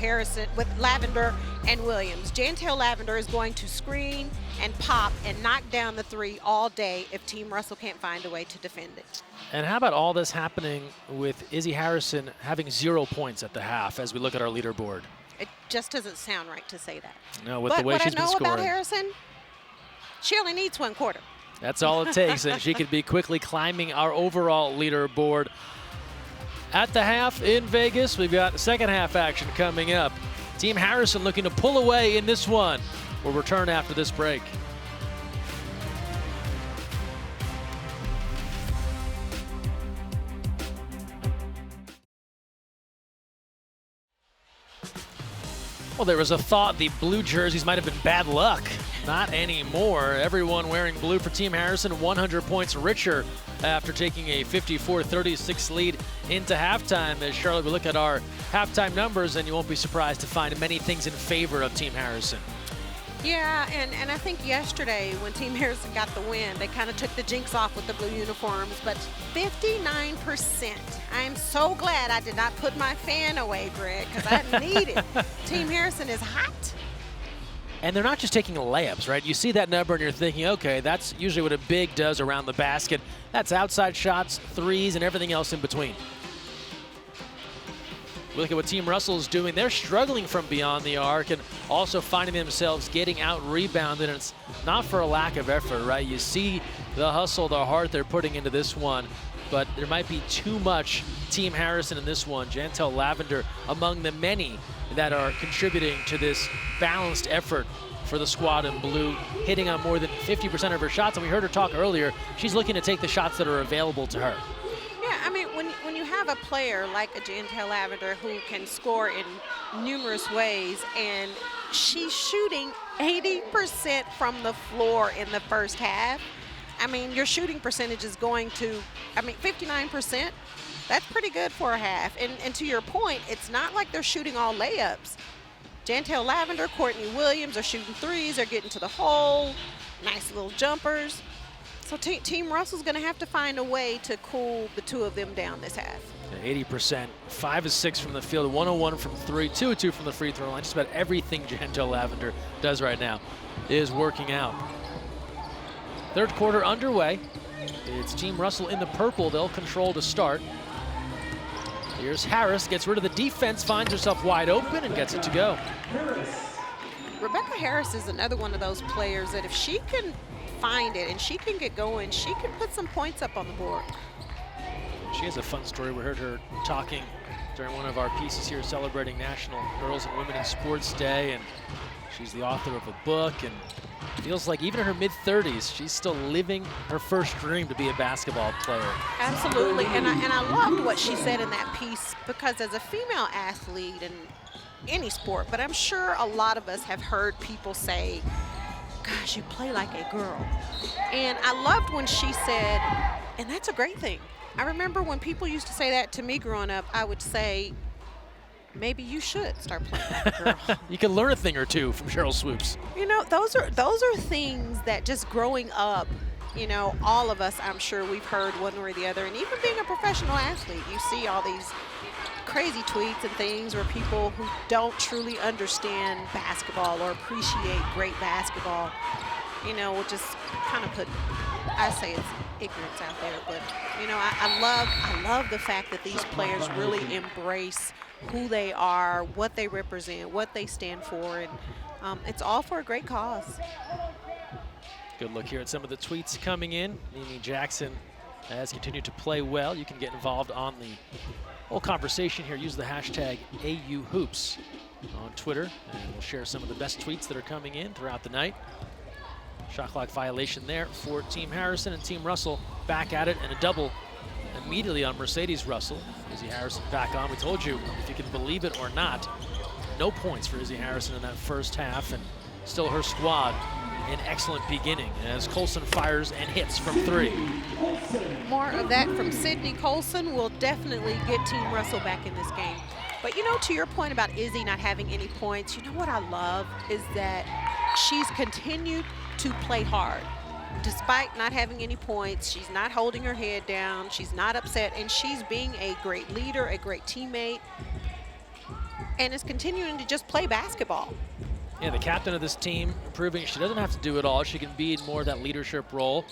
Lavender and Williams. Jantel Lavender is going to screen and pop and knock down the 3 all day if Team Russell can't find a way to defend it. And how about all this happening with Izzy Harrison having 0 points at the half as we look at our leaderboard? It just doesn't sound right to say that. No, with the way she's been scoring. What I know about Harrison, she only needs 1 quarter. That's all it takes, and she could be quickly climbing our overall leaderboard. At the half in Vegas, we've got second half action coming up. Team Harrison looking to pull away in this one. We'll return after this break. Well, there was a thought the blue jerseys might have been bad luck. Not anymore. Everyone wearing blue for Team Harrison, 100 points richer after taking a 54-36 lead into halftime. As Charlotte, we look at our halftime numbers, and you won't be surprised to find many things in favor of Team Harrison. Yeah, and I think yesterday when Team Harrison got the win, they kind of took the jinx off with the blue uniforms, but 59%. I'm so glad I did not put my fan away, Greg, because I need it. Team Harrison is hot. And they're not just taking layups, right? You see that number and you're thinking, okay, that's usually what a big does around the basket. That's outside shots, threes, and everything else in between. We look at what Team Russell is doing. They're struggling from beyond the arc and also finding themselves getting out-rebounded, and it's not for a lack of effort, right? You see the hustle, the heart they're putting into this one, but there might be too much Team Harrison in this one. Jantel Lavender among the many that are contributing to this balanced effort for the squad in blue, hitting on more than 50% of her shots. And we heard her talk earlier, she's looking to take the shots that are available to her. Yeah, I mean, when you have a player like a Jantel Lavender who can score in numerous ways, and she's shooting 80% from the floor in the first half, I mean, your shooting percentage is going to, 59%, that's pretty good for a half. And to your point, it's not like they're shooting all layups. Jantel Lavender, Courtney Williams are shooting threes, they're getting to the hole, nice little jumpers. So Team Russell's going to have to find a way to cool the 2 of them down this half. 80%, 5 of 6 from the field, 101 from 3, 2 of 2 from the free throw line. Just about everything Jantel Lavender does right now is working out. Third quarter underway. It's Team Russell in the purple. They'll control to start. Here's Harris, gets rid of the defense, finds herself wide open and gets it to go. Rebecca Harris is another one of those players that if she can find it and she can get going, she can put some points up on the board. She has a fun story. We heard her talking during one of our pieces here celebrating National Girls and Women in Sports Day, and she's the author of a book, and feels like even in her mid-30s, she's still living her first dream to be a basketball player. Absolutely, and I loved what she said in that piece, because as a female athlete in any sport, but I'm sure a lot of us have heard people say, gosh, you play like a girl. And I loved when she said, and that's a great thing. I remember when people used to say that to me growing up, I would say, maybe you should start playing like a girl. You can learn a thing or two from Cheryl Swoops. You know, those are things that just growing up, you know, all of us, I'm sure we've heard one way or the other. And even being a professional athlete, you see all these crazy tweets and things where people who don't truly understand basketball or appreciate great basketball, you know, will just kind of put, I say it's ignorance out there, but you know, I love the fact that these players really embrace who they are, what they represent, what they stand for, and it's all for a great cause. Good look here at some of the tweets coming in. Mimi Jackson has continued to play well. You can get involved on the whole conversation here. Use the hashtag AUHoops on Twitter, and we'll share some of the best tweets that are coming in throughout the night. Shot clock violation there for Team Harrison, and Team Russell back at it, and a double immediately on Mercedes Russell. Izzy Harrison back on. We told you, if you can believe it or not, no points for Izzy Harrison in that first half, and still her squad an excellent beginning as Colson fires and hits from 3. More of that from Sydney Colson will definitely get Team Russell back in this game. But, you know, to your point about Izzy not having any points, you know what I love is that she's continued to play hard. Despite not having any points, she's not holding her head down, she's not upset, and she's being a great leader, a great teammate, and is continuing to just play basketball. Yeah, the captain of this team, proving she doesn't have to do it all. She can be in more of that leadership role.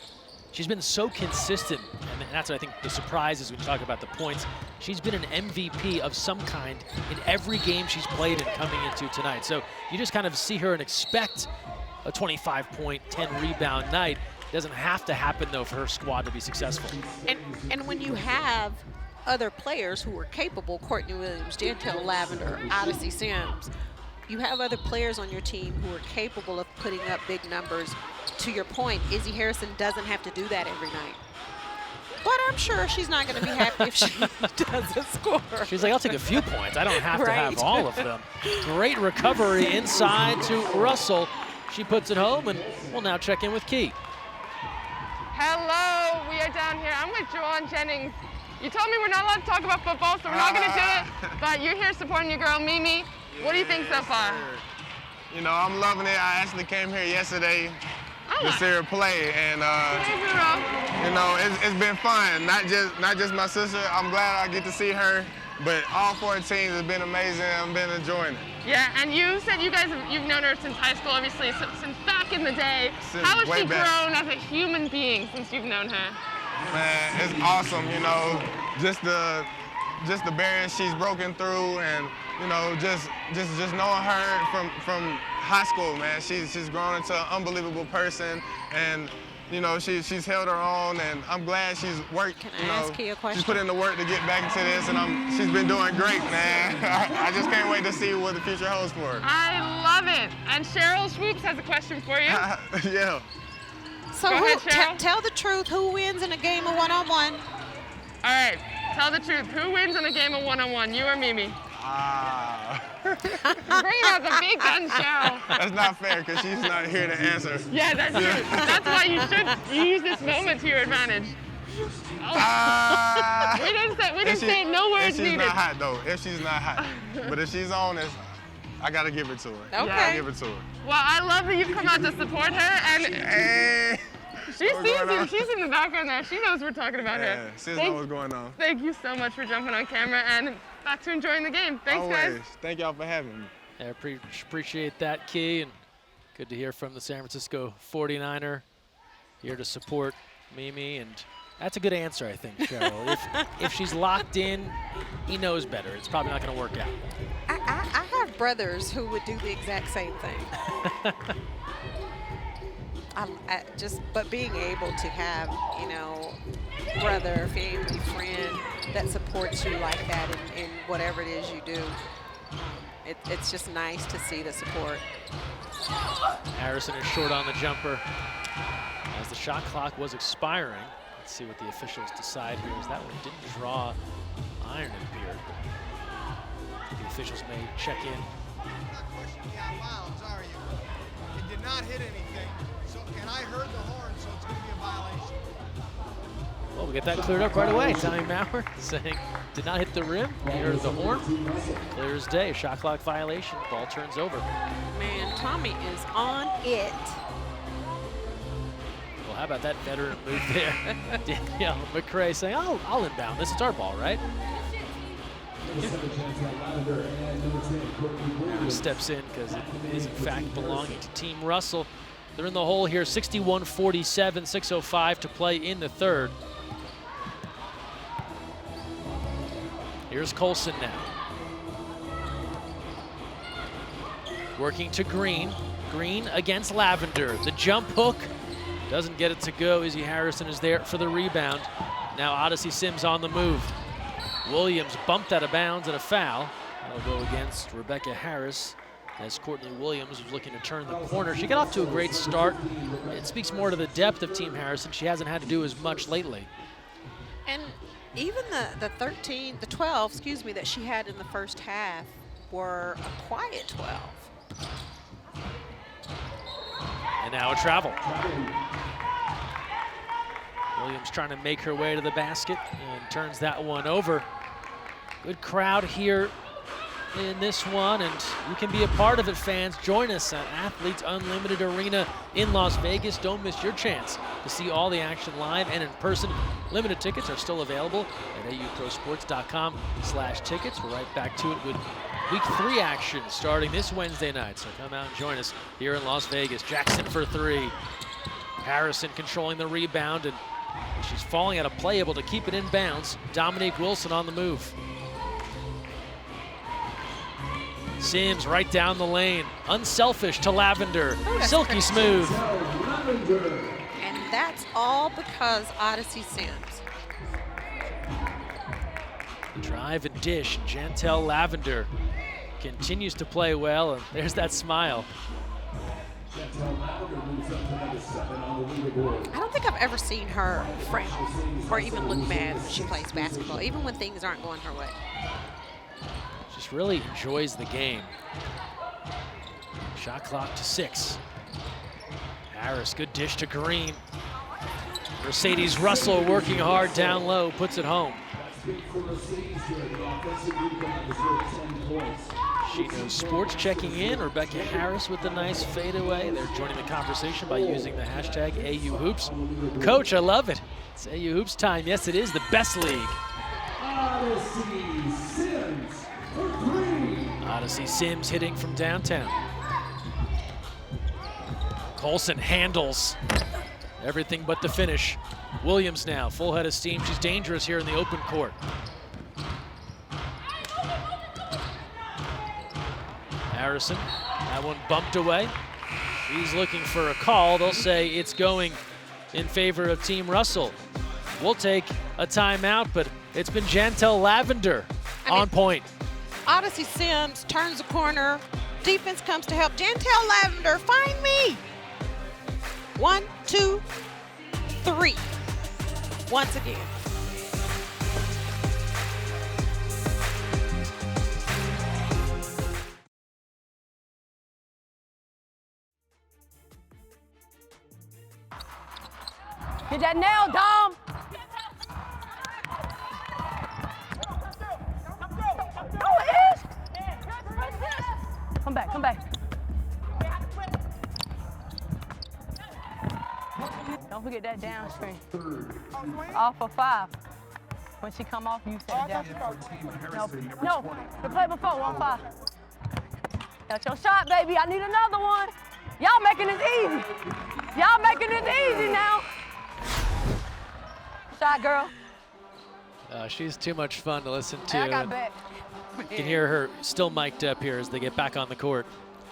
She's been so consistent, and that's what I think the surprise is when you talk about the points. She's been an MVP of some kind in every game she's played in coming into tonight. So you just kind of see her and expect a 25-point, 10-rebound night. It doesn't have to happen, though, for her squad to be successful. And when you have other players who are capable, Courtney Williams, Jantel Lavender, Odyssey Sims, you have other players on your team who are capable of putting up big numbers. To your point, Izzy Harrison doesn't have to do that every night. But I'm sure she's not going to be happy if she doesn't score. She's like, I'll take a few points. I don't have to have all of them. Great recovery inside to Russell. She puts it home, and we'll now check in with Key. Hello, we are down here. I'm with John Jennings. You told me we're not allowed to talk about football, so we're not going to do it. But you're here supporting your girl, Mimi. What do you think so far? You know, I'm loving it. I actually came here yesterday to see her play, and you know, it's been fun. Not just my sister. I'm glad I get to see her, but all 4 teams have been amazing. I've been enjoying it. Yeah, and you said you've known her since high school, obviously, since back in the day. How has she grown as a human being since you've known her? Man, it's awesome. You know, just the barriers she's broken through, and you know, just knowing her from high school, man. She's grown into an unbelievable person, and you know, she's held her own, and I'm glad she's worked. Can I ask you a question? She's put in the work to get back into this, and she's been doing great, man. I just can't wait to see what the future holds for her. I love it. And Cheryl Swoops has a question for you. Yeah. So Go ahead, Cheryl. Tell the truth. Who wins in a game of one-on-one? All right. Tell the truth. Who wins in a game of one-on-one, you or Mimi? Bring out the big gun, Cheryl. That's not fair because she's not here to answer. Yeah, that's true. That's why you use this moment to your advantage. We didn't say no words if she's needed. Not hot though. If she's not hot, but if she's on, I gotta give it to her. Okay. I gotta give it to her. Well, I love that you've come out to support her, and she sees you. She's in the background there. She knows we're talking about her. She knows what's going on. Thank you so much for jumping on camera and back to enjoying the game. Thanks, Always. guys. Thank y'all for having me. I appreciate that, Key, and good to hear from the San Francisco 49er here to support Mimi, and that's a good answer, I think, Cheryl. if she's locked in, he knows better. It's probably not going to work out. I have brothers who would do the exact same thing. But being able to have, you know, brother, family, friend that supports you like that in whatever it is you do, it's just nice to see the support. Harrison is short on the jumper as the shot clock was expiring. Let's see what the officials decide here, as that one didn't draw iron, it appeared. The officials may check in. I'm not questioning the out of bounds, are you? It did not hit anything, and I heard the horn, so it's going to be a violation. Well, we get that cleared up right away. Tommy Maurer saying did not hit the rim. He heard the horn. Clear as day. Shot clock violation. Ball turns over. Man, Tommy is on it. Well, how about that veteran move there? Danielle McCrae saying, "Oh, I'll inbound this. It's our ball, right?" Steps in because it is in fact belonging to Team Russell. They're in the hole here, 61-47, 6:05 to play in the third. Here's Colson now. Working to Green. Green against Lavender. The jump hook doesn't get it to go. Izzy Harrison is there for the rebound. Now Odyssey Sims on the move. Williams bumped out of bounds and a foul. That'll go against Rebecca Harris as Courtney Williams was looking to turn the corner. She got off to a great start. It speaks more to the depth of Team Harrison. She hasn't had to do as much lately. And even the 12, excuse me, that she had in the first half were a quiet 12. And now a travel. Williams trying to make her way to the basket and turns that one over. Good crowd here in this one, and you can be a part of it, fans. Join us at Athletes Unlimited Arena in Las Vegas. Don't miss your chance to see all the action live and in person. Limited tickets are still available at auprosports.com/tickets. We're right back to it with Week 3 action starting this Wednesday night. So come out and join us here in Las Vegas. Jackson for 3. Harrison controlling the rebound, and she's falling out of play, able to keep it in bounds. Dominique Wilson on the move. Sims right down the lane. Unselfish to Lavender. Silky smooth. And that's all because Odyssey Sims. Drive and dish. Jantel Lavender continues to play well, and there's that smile. I don't think I've ever seen her frown or even look mad when she plays basketball, even when things aren't going her way. Just really enjoys the game. Shot clock to 6. Harris, good dish to Green. Mercedes Russell working hard down low, puts it home. She knows sports checking in. Rebecca Harris with the nice fadeaway. They're joining the conversation by using the hashtag AUHoops. Coach, I love it. It's AU Hoops time. Yes, it is the best league. Odyssey Sims hitting from downtown. Colson handles everything but the finish. Williams now, full head of steam. She's dangerous here in the open court. Harrison, that one bumped away. He's looking for a call. They'll say it's going in favor of Team Russell. We'll take a timeout, but it's been Jantel Lavender on point. Odyssey Sims turns the corner. Defense comes to help. Jantel Lavender, find me. 1, 2, 3. Once again. Get that nail, Dom. Oh, it is. Come back, come back. Don't forget that down screen. Off for 5. When she come off, you set it down. No, the play before, 1-5. That's your shot, baby. I need another one. Y'all making this easy. Y'all making this easy now. Shot, girl. She's too much fun to listen to. I got back. You can hear her still mic'd up here as they get back on the court.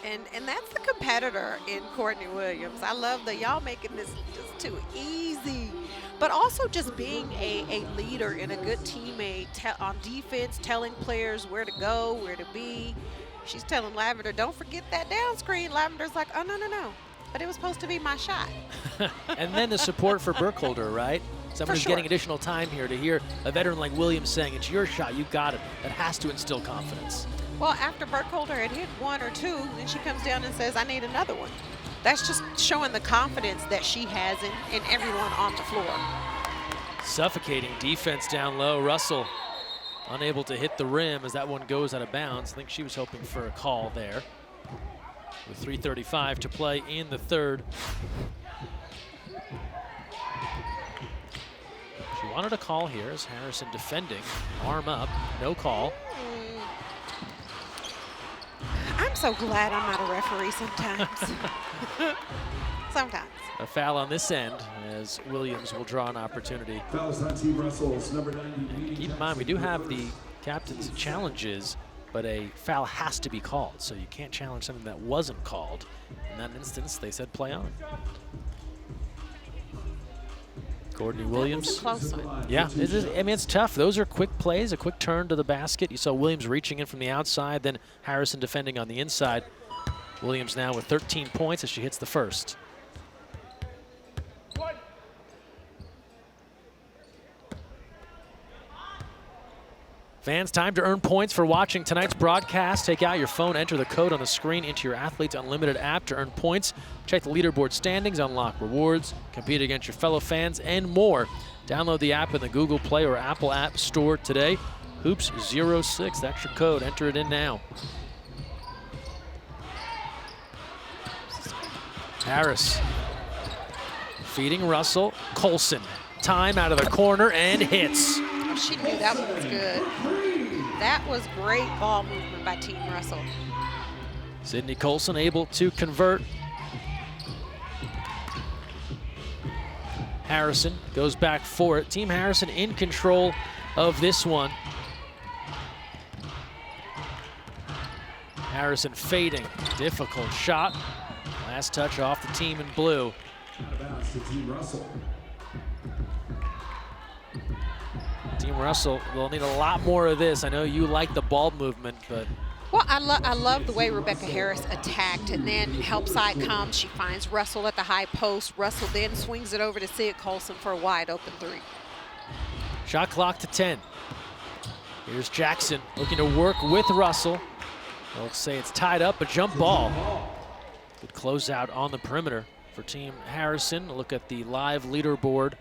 And that's the competitor in Courtney Williams. I love that y'all making this just too easy. But also just being a leader and a good teammate on defense, telling players where to go, where to be. She's telling Lavender, don't forget that down screen. Lavender's like, oh, no. But it was supposed to be my shot. And then the support for Burkholder, right? Someone who's getting additional time here to hear a veteran like Williams saying, it's your shot, you got it. That has to instill confidence. Well, after Burkholder had hit 1 or 2, then she comes down and says, I need another one. That's just showing the confidence that she has in everyone on the floor. Suffocating defense down low. Russell unable to hit the rim as that one goes out of bounds. I think she was hoping for a call there. With 3:35 to play in the third. She wanted a call here as Harrison defending. Arm up, no call. I'm so glad I'm not a referee sometimes. Sometimes. A foul on this end as Williams will draw an opportunity. Fouls on Team Russell's number 90. Keep in mind, we do have the captain's challenges, but a foul has to be called, so you can't challenge something that wasn't called. In that instance, they said play on. Courtney Williams. Yeah, it's tough. Those are quick plays, a quick turn to the basket. You saw Williams reaching in from the outside, then Harrison defending on the inside. Williams now with 13 points as she hits the first. Fans, time to earn points for watching tonight's broadcast. Take out your phone, enter the code on the screen into your Athletes Unlimited app to earn points. Check the leaderboard standings, unlock rewards, compete against your fellow fans, and more. Download the app in the Google Play or Apple App Store today. Hoops06, that's your code. Enter it in now. Harris feeding Russell. Colson, time out of the corner and hits. Oh, she knew that one was good. That was great ball movement by Team Russell. Sydney Colson able to convert. Harrison goes back for it. Team Harrison in control of this one. Harrison fading, difficult shot. Last touch off the team in blue. Team Russell will need a lot more of this. I know you like the ball movement, but. Well, I love the way Rebecca Harris attacked, and then help side comes. She finds Russell at the high post. Russell then swings it over to Sid Colson for a wide open three. Shot clock to 10. Here's Jackson looking to work with Russell. They'll say it's tied up, a jump ball. Good closeout on the perimeter for Team Harrison. Look at the live leaderboard.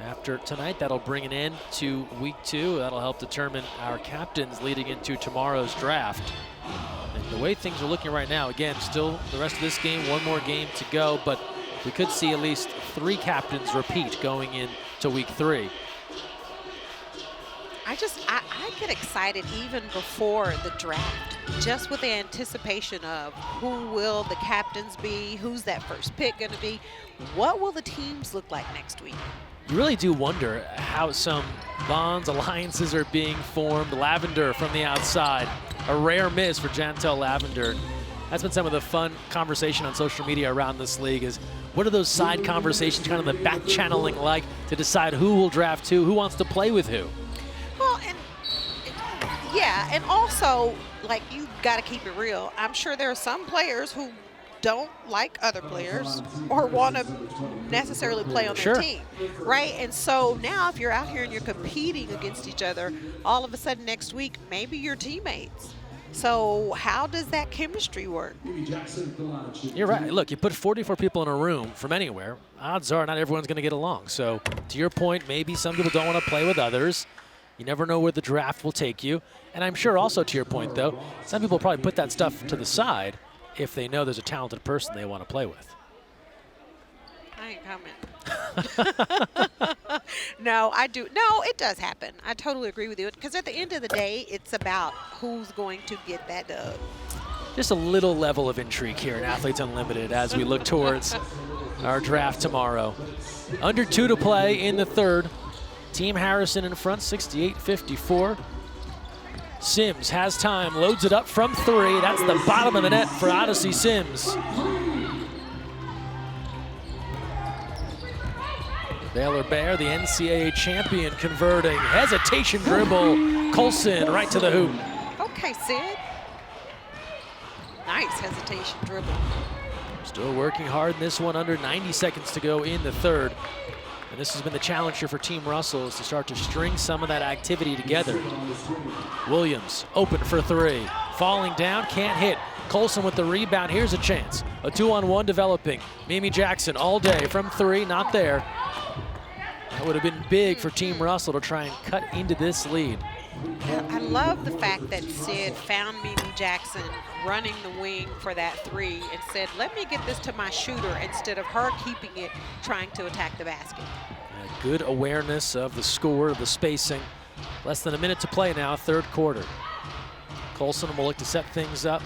After tonight, that'll bring an end to week 2. That'll help determine our captains leading into tomorrow's draft. And the way things are looking right now, again, still the rest of this game, one more game to go, but we could see at least 3 captains repeat going into week 3. I get excited even before the draft, just with the anticipation of who will the captains be, who's that first pick gonna be, what will the teams look like next week? You really do wonder how some bonds, alliances are being formed. Lavender from the outside, a rare miss for Jantel Lavender. That's been some of the fun conversation on social media around this league is what are those side conversations, kind of the back channeling like to decide who will draft who wants to play with who? Well, and also, like, you got to keep it real. I'm sure there are some players who don't like other players or want to necessarily play on their team, right? And so now if you're out here and you're competing against each other, all of a sudden next week, maybe you're teammates. So how does that chemistry work? You're right. Look, you put 44 people in a room from anywhere, odds are not everyone's going to get along. So to your point, maybe some people don't want to play with others. You never know where the draft will take you. And I'm sure also to your point, though, some people probably put that stuff to the side if they know there's a talented person they want to play with. I ain't comment. No, I do. No, it does happen. I totally agree with you. Because at the end of the day, it's about who's going to get that dub. Just a little level of intrigue here in Athletes Unlimited as we look towards our draft tomorrow. Under 2 to play in the third. Team Harrison in front, 68-54. Sims has time, loads it up from 3. That's the bottom of the net for Odyssey Sims. Baylor Bear, the NCAA champion, converting. Hesitation dribble. Colson right to the hoop. Okay, Sid. Nice hesitation dribble. Still working hard in this one, under 90 seconds to go in the third. And this has been the challenge here for Team Russell is to start to string some of that activity together. Williams open for 3. Falling down, can't hit. Colson with the rebound, here's a chance. A 2-on-1 developing. Mimi Jackson all day from 3, not there. That would have been big for Team Russell to try and cut into this lead. I love the fact that Sid found Mimi Jackson running the wing for that 3 and said, let me get this to my shooter instead of her keeping it, trying to attack the basket. Good awareness of the score, the spacing. Less than a minute to play now, third quarter. Colson will look to set things up.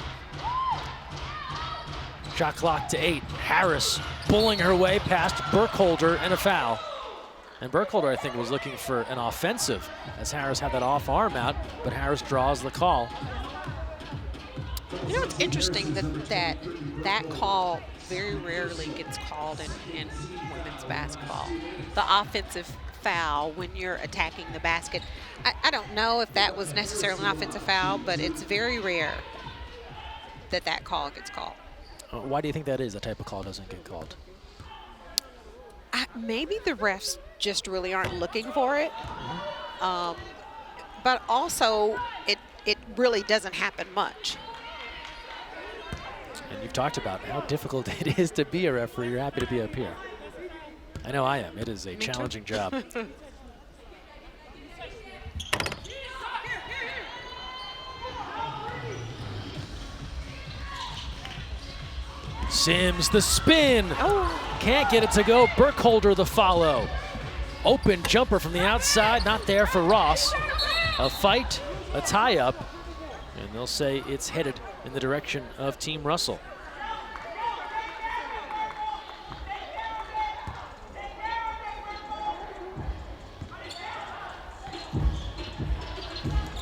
Shot clock to 8. Harris pulling her way past Burkholder and a foul. And Burkholder, I think, was looking for an offensive as Harris had that off arm out, but Harris draws the call. You know, it's interesting that call very rarely gets called in women's basketball. The offensive foul when you're attacking the basket. I don't know if that was necessarily an offensive foul, but it's very rare that call gets called. Why do you think that is, that type of call doesn't get called? Maybe the refs just really aren't looking for it. but also it really doesn't happen much. And you've talked about how difficult it is to be a referee. You're happy to be up here. I know I am. It is a challenging job. Sims, the spin. Can't get it to go. Burkholder, the follow. Open jumper from the outside, not there for Ross. A fight, a tie-up, and they'll say it's headed in the direction of Team Russell.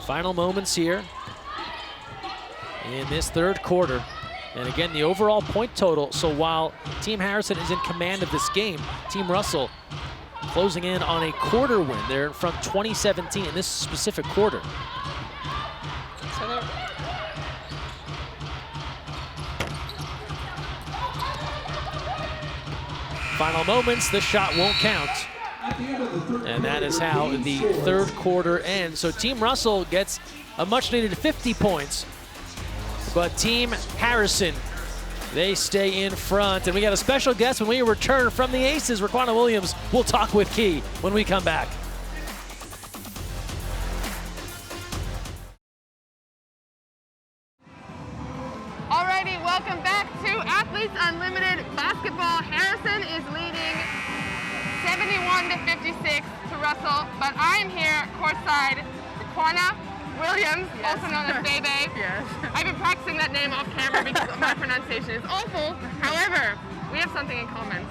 Final moments here in this third quarter. And again, the overall point total, so while Team Harrison is in command of this game, Team Russell closing in on a quarter win. They're from 2017 in this specific quarter. Final moments, the shot won't count. And that is how the third quarter ends. So Team Russell gets a much needed 50 points, but Team Harrison, they stay in front. And we got a special guest when we return from the Aces. Raquan Williams will talk with Key when we come back. Alrighty, welcome back to Athletes Unlimited Basketball. Harrison is leading 71-56 to Russell, but I'm here courtside. Raquan Williams, yes, also known as Bebe. Yes. I've been practicing that name off camera because my pronunciation is awful. However, we have something in common.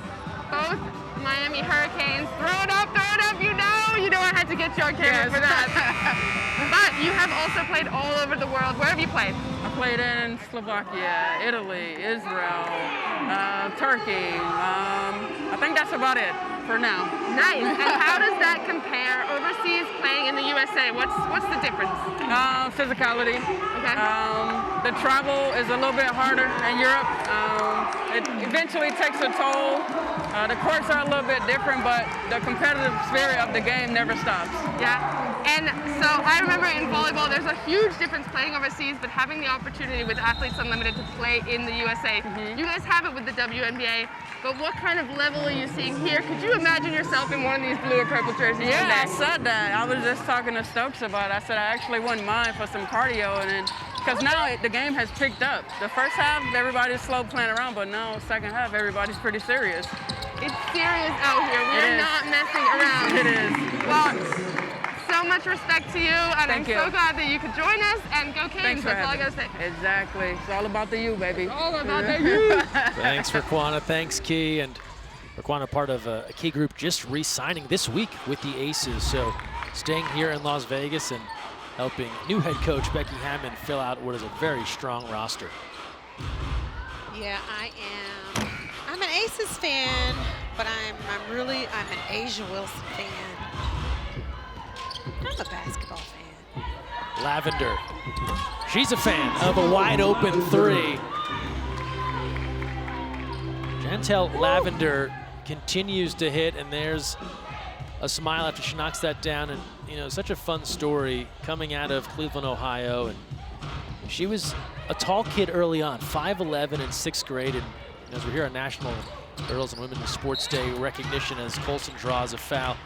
Both Miami Hurricanes. Throw it up, you know I had to get you on camera for that. But you have also played all over the world. Where have you played? I played in Slovakia, Italy, Israel, Turkey. I think that's about it for now. Nice. And how does that compare overseas playing in the USA? What's the difference? Physicality. Okay. The travel is a little bit harder in Europe. It eventually takes a toll. The courts are a little bit different, but the competitive spirit of the game never stops. Yeah. And so I remember in volleyball, there's a huge difference playing overseas, but having the opportunity with Athletes Unlimited to play in the USA. Mm-hmm. You guys have it with the WNBA, but what kind of level are you seeing here? Could you imagine yourself in one of these blue or purple jerseys? Yeah, I said that. I was just talking to Stokes about it. I said I actually wouldn't mind for some cardio, and then because now the game has picked up. The first half, everybody's slow playing around, but now second half, everybody's pretty serious. It's serious out here. We're not messing around. It is. Well, so much respect to you, and I'm so glad that you could join us, and go Canes. That's all I gotta say. Exactly. It's all about the U, baby. All about the U. Thanks, Raquan. Thanks, Key. And Raquan, part of a Key group just re-signing this week with the Aces. So staying here in Las Vegas and helping new head coach Becky Hammon fill out what is a very strong roster. Yeah, I am. I'm an Aces fan, but I'm an Asia Wilson fan. I'm a basketball fan. Lavender. She's a fan of a wide open three. Jantel Lavender continues to hit, and there's a smile after she knocks that down. And you know, such a fun story coming out of Cleveland, Ohio. And she was a tall kid early on, 5'11" in 6th grade. And as we're here on National Girls and Women in Sports Day recognition as Colson draws a foul.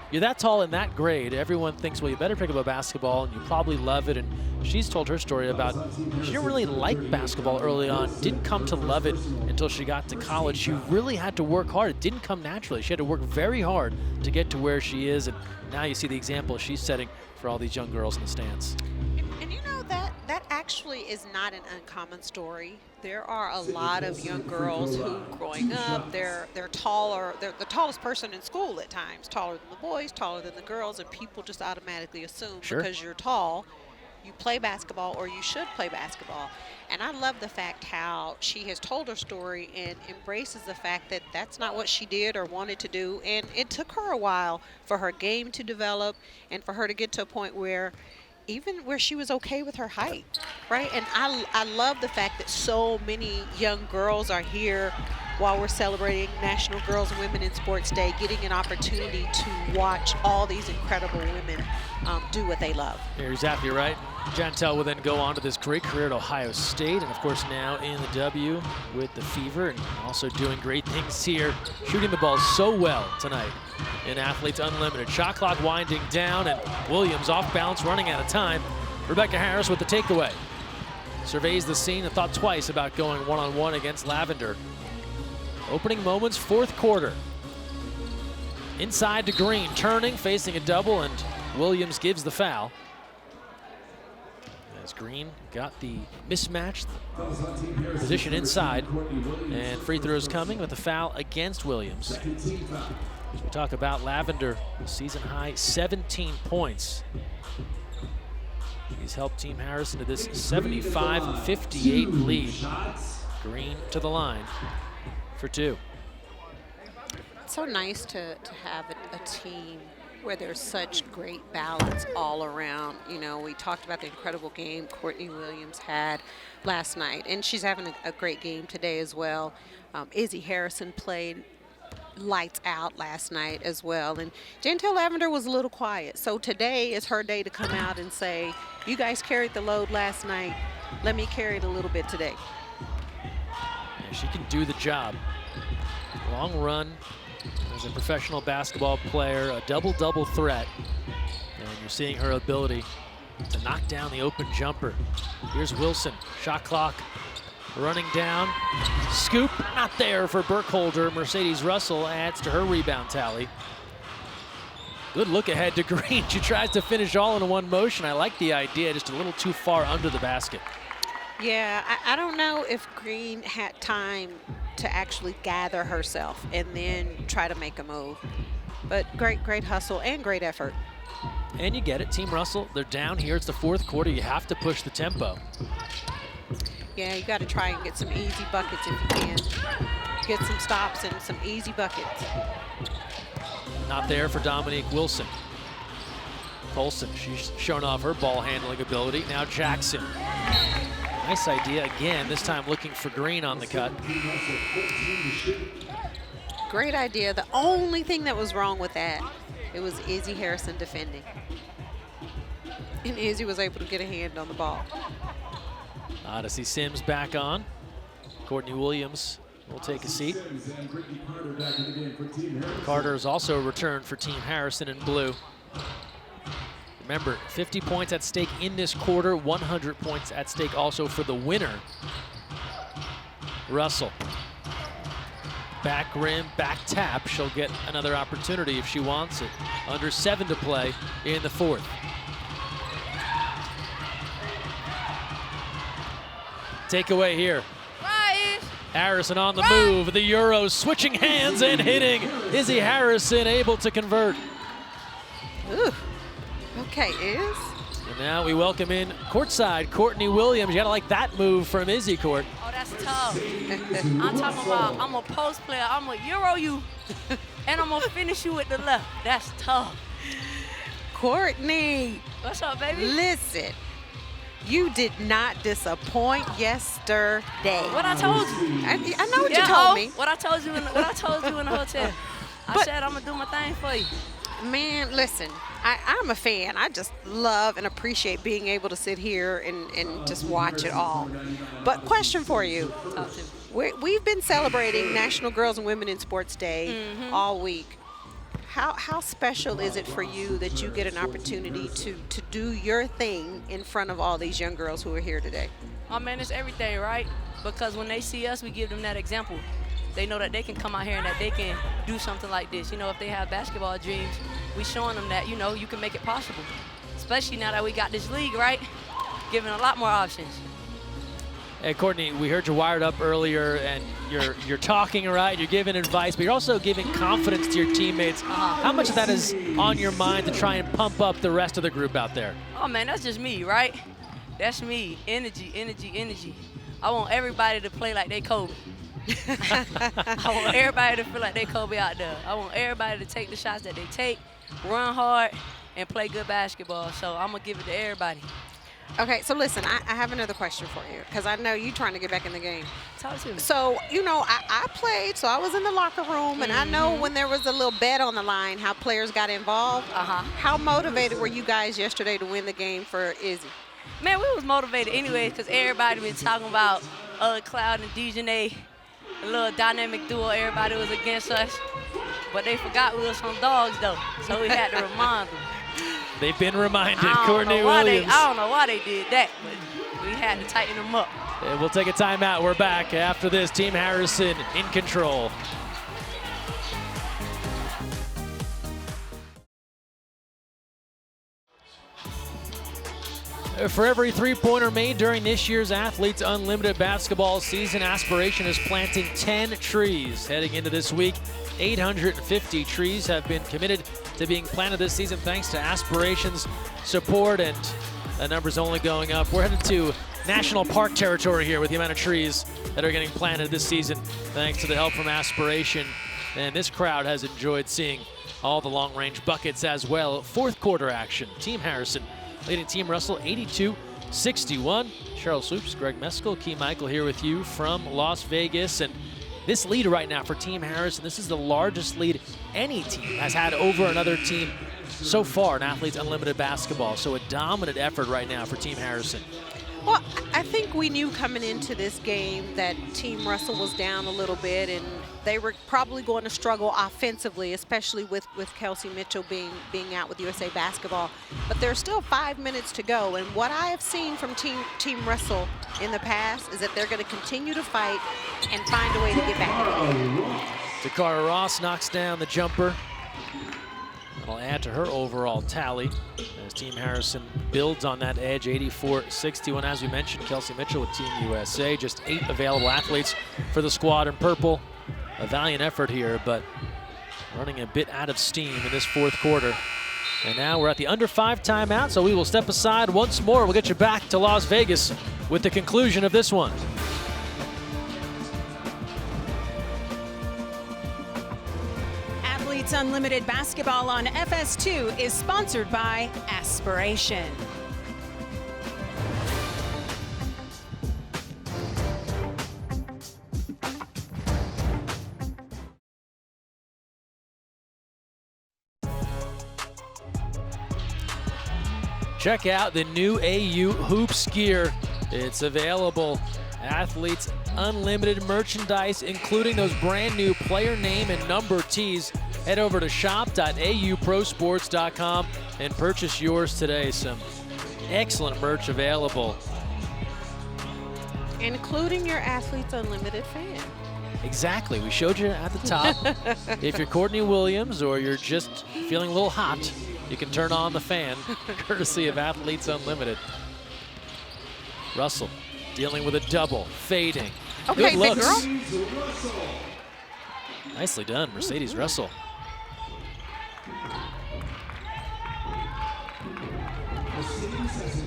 You're that tall in that grade, everyone thinks, well, you better pick up a basketball, and you probably love it. And she's told her story about she didn't really like basketball early on, didn't come to love it until she got to college. She really had to work hard. It didn't come naturally. She had to work very hard to get to where she is, and now you see the example she's setting for all these young girls in the stands. And you know, that actually is not an uncommon story. There are a lot of young girls who, growing up, they're taller. They're the tallest person in school at times, taller than the boys, taller than the girls, and people just automatically assume because you're tall, you play basketball or you should play basketball. And I love the fact how she has told her story and embraces the fact that that's not what she did or wanted to do. And it took her a while for her game to develop and for her to get to a point where she was okay with her height, right? And I love the fact that so many young girls are here while we're celebrating National Girls and Women in Sports Day, getting an opportunity to watch all these incredible women do what they love. You're exactly right. Jantel will then go on to this great career at Ohio State, and of course now in the W with the Fever, and also doing great things here, shooting the ball so well tonight in Athletes Unlimited. Shot clock winding down, and Williams off balance, running out of time. Rebecca Harris with the takeaway. Surveys the scene and thought twice about going one-on-one against Lavender. Opening moments, fourth quarter. Inside to Green, turning, facing a double, and Williams gives the foul. As Green got the mismatched position inside, and free throws coming with a foul against Williams. We talk about Lavender, season high 17 points. He's helped Team Harrison to this 75-58 lead. Green to the line for two. It's so nice to have a team where there's such great balance all around. You know, we talked about the incredible game Courtney Williams had last night, and she's having a great game today as well. Izzy Harrison played lights out last night as well, and Jantel Lavender was a little quiet. So today is her day to come out and say, you guys carried the load last night, let me carry it a little bit today. Yeah, she can do the job. Long run as a professional basketball player, a double-double threat, and you're seeing her ability to knock down the open jumper. Here's Wilson, shot clock running down, scoop, not there for Burkholder. Mercedes Russell adds to her rebound tally. Good look ahead to Green. She tries to finish all in one motion. I like the idea, just a little too far under the basket. Yeah, I don't know if Green had time to actually gather herself and then try to make a move. But great hustle and great effort. And you get it, Team Russell, they're down here. It's the fourth quarter. You have to push the tempo. Yeah, you got to try and get some easy buckets if you can. Get some stops and some easy buckets. Not there for Dominique Wilson. Colson, she's shown off her ball handling ability. Now Jackson. Nice idea again, this time looking for Green on the cut. Great idea. The only thing that was wrong with that, it was Izzy Harrison defending. And Izzy was able to get a hand on the ball. Odyssey Sims back on. Courtney Williams will take a seat. Carter has also returned for Team Harrison in blue. Remember, 50 points at stake in this quarter, 100 points at stake also for the winner. Russell. Back rim, back tap. She'll get another opportunity if she wants it. Under 7 to play in the fourth. Takeaway here. Harrison on the move. The Euros switching hands and hitting. Izzy Harrison able to convert. Ooh. Okay, Iz. And now we welcome in courtside Courtney Williams. You gotta like that move from Izzy Court. Oh, that's tough. I'm talking about I'm a post player. I'm a Euro you, and I'm gonna finish you with the left. That's tough. Courtney. What's up, baby? Listen. You did not disappoint yesterday. What I told you. I know what you told me. What I told you in the hotel. I said I'm gonna do my thing for you. Man, listen, I'm a fan. I just love and appreciate being able to sit here and just watch it all. But question for you. We've been celebrating National Girls and Women in Sports Day all week. How special is it for you that you get an opportunity to do your thing in front of all these young girls who are here today? Oh, man, it's everything, right? Because when they see us, we give them that example. They know that they can come out here and that they can do something like this. You know, if they have basketball dreams, we showing them that, you know, you can make it possible. Especially now that we got this league, right? Giving a lot more options. Hey, Courtney, we heard you wired up earlier, and you're talking, right? You're giving advice, but you're also giving confidence to your teammates. How much of that is on your mind to try and pump up the rest of the group out there? Oh, man, that's just me, right? That's me. Energy, energy, energy. I want everybody to play like they Kobe. I want everybody to feel like they Kobe out there. I want everybody to take the shots that they take, run hard, and play good basketball. So I'm going to give it to everybody. Okay, so listen, I have another question for you because I know you're trying to get back in the game. Talk to me. So, you know, I played, so I was in the locker room, and I know when there was a little bet on the line how players got involved. How motivated were you guys yesterday to win the game for Izzy? Man, we was motivated anyway because everybody been talking about Cloud and Dejanay, a little dynamic duo. Everybody was against us, but they forgot we was some dogs, though, so we had to remind them. They've been reminded. Courtney Williams. I don't know why they did that, but we had to tighten them up. And we'll take a timeout. We're back after this. Team Harrison in control. For every three-pointer made during this year's Athletes Unlimited basketball season, Aspiration is planting 10 trees. Heading into this week, 850 trees have been committed to being planted this season thanks to Aspiration's support, and the number's only going up. We're headed to national park territory here with the amount of trees that are getting planted this season thanks to the help from Aspiration. And this crowd has enjoyed seeing all the long-range buckets as well. Fourth quarter action. Team Harrison leading Team Russell 82-61. Cheryl Swoops, Greg Meskel, Key Michael here with you from Las Vegas. And this lead right now for Team Harrison, this is the largest lead any team has had over another team so far in Athletes Unlimited basketball. So a dominant effort right now for Team Harrison. Well, I think we knew coming into this game that Team Russell was down a little bit, and they were probably going to struggle offensively, especially with Kelsey Mitchell being out with USA Basketball. But there's still 5 minutes to go, and what I have seen from Team Russell in the past is that they're going to continue to fight and find a way to get back in the game. Dakara Ross knocks down the jumper. That'll add to her overall tally as Team Harrison builds on that edge, 84-61. As we mentioned, Kelsey Mitchell with Team USA, just 8 available athletes for the squad in purple. A valiant effort here, but running a bit out of steam in this fourth quarter. And now we're at the under 5 timeout, so we will step aside once more. We'll get you back to Las Vegas with the conclusion of this one. Athletes Unlimited Basketball on FS2 is sponsored by Aspiration. Check out the new AU Hoops gear. It's available. Athletes Unlimited merchandise, including those brand new player name and number tees. Head over to shop.auprosports.com and purchase yours today. Some excellent merch available. Including your Athletes Unlimited fan. Exactly. We showed you at the top. If you're Courtney Williams or you're just feeling a little hot, you can turn on the fan, courtesy of Athletes Unlimited. Russell dealing with a double, fading. Okay, good big looks. girl. Nicely done, Mercedes Russell.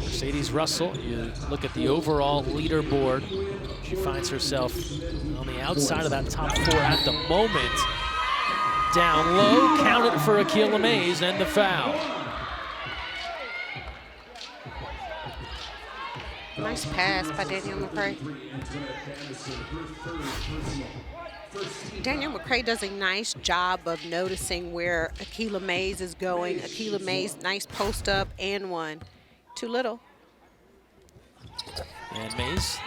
Mercedes Russell, you look at the overall leaderboard. She finds herself on the outside of that top 4 at the moment. Down low, counted for Akila Mays and the foul. Nice pass by Danielle McCray. Danielle McCray does a nice job of noticing where Akila Mays is going. Akila Mays, nice post up and one. Too little. And Mays,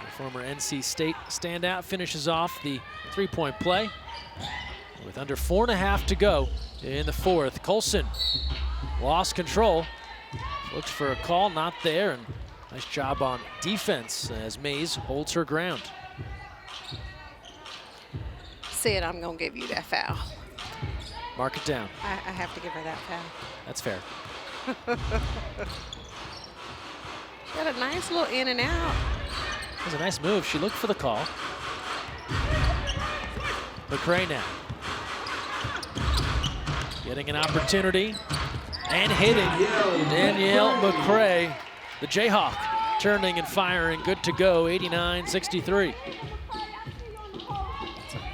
the former NC State standout, finishes off the three-point play with under 4.5 to go in the fourth. Colson lost control. Looks for a call, not there. And nice job on defense as Mays holds her ground. Sid, I'm going to give you that foul. Mark it down. I have to give her that foul. That's fair. Got a nice little in and out. It was a nice move. She looked for the call. McCray now. Getting an opportunity and hitting. Danielle McCray, the Jayhawk, turning and firing. Good to go, 89-63.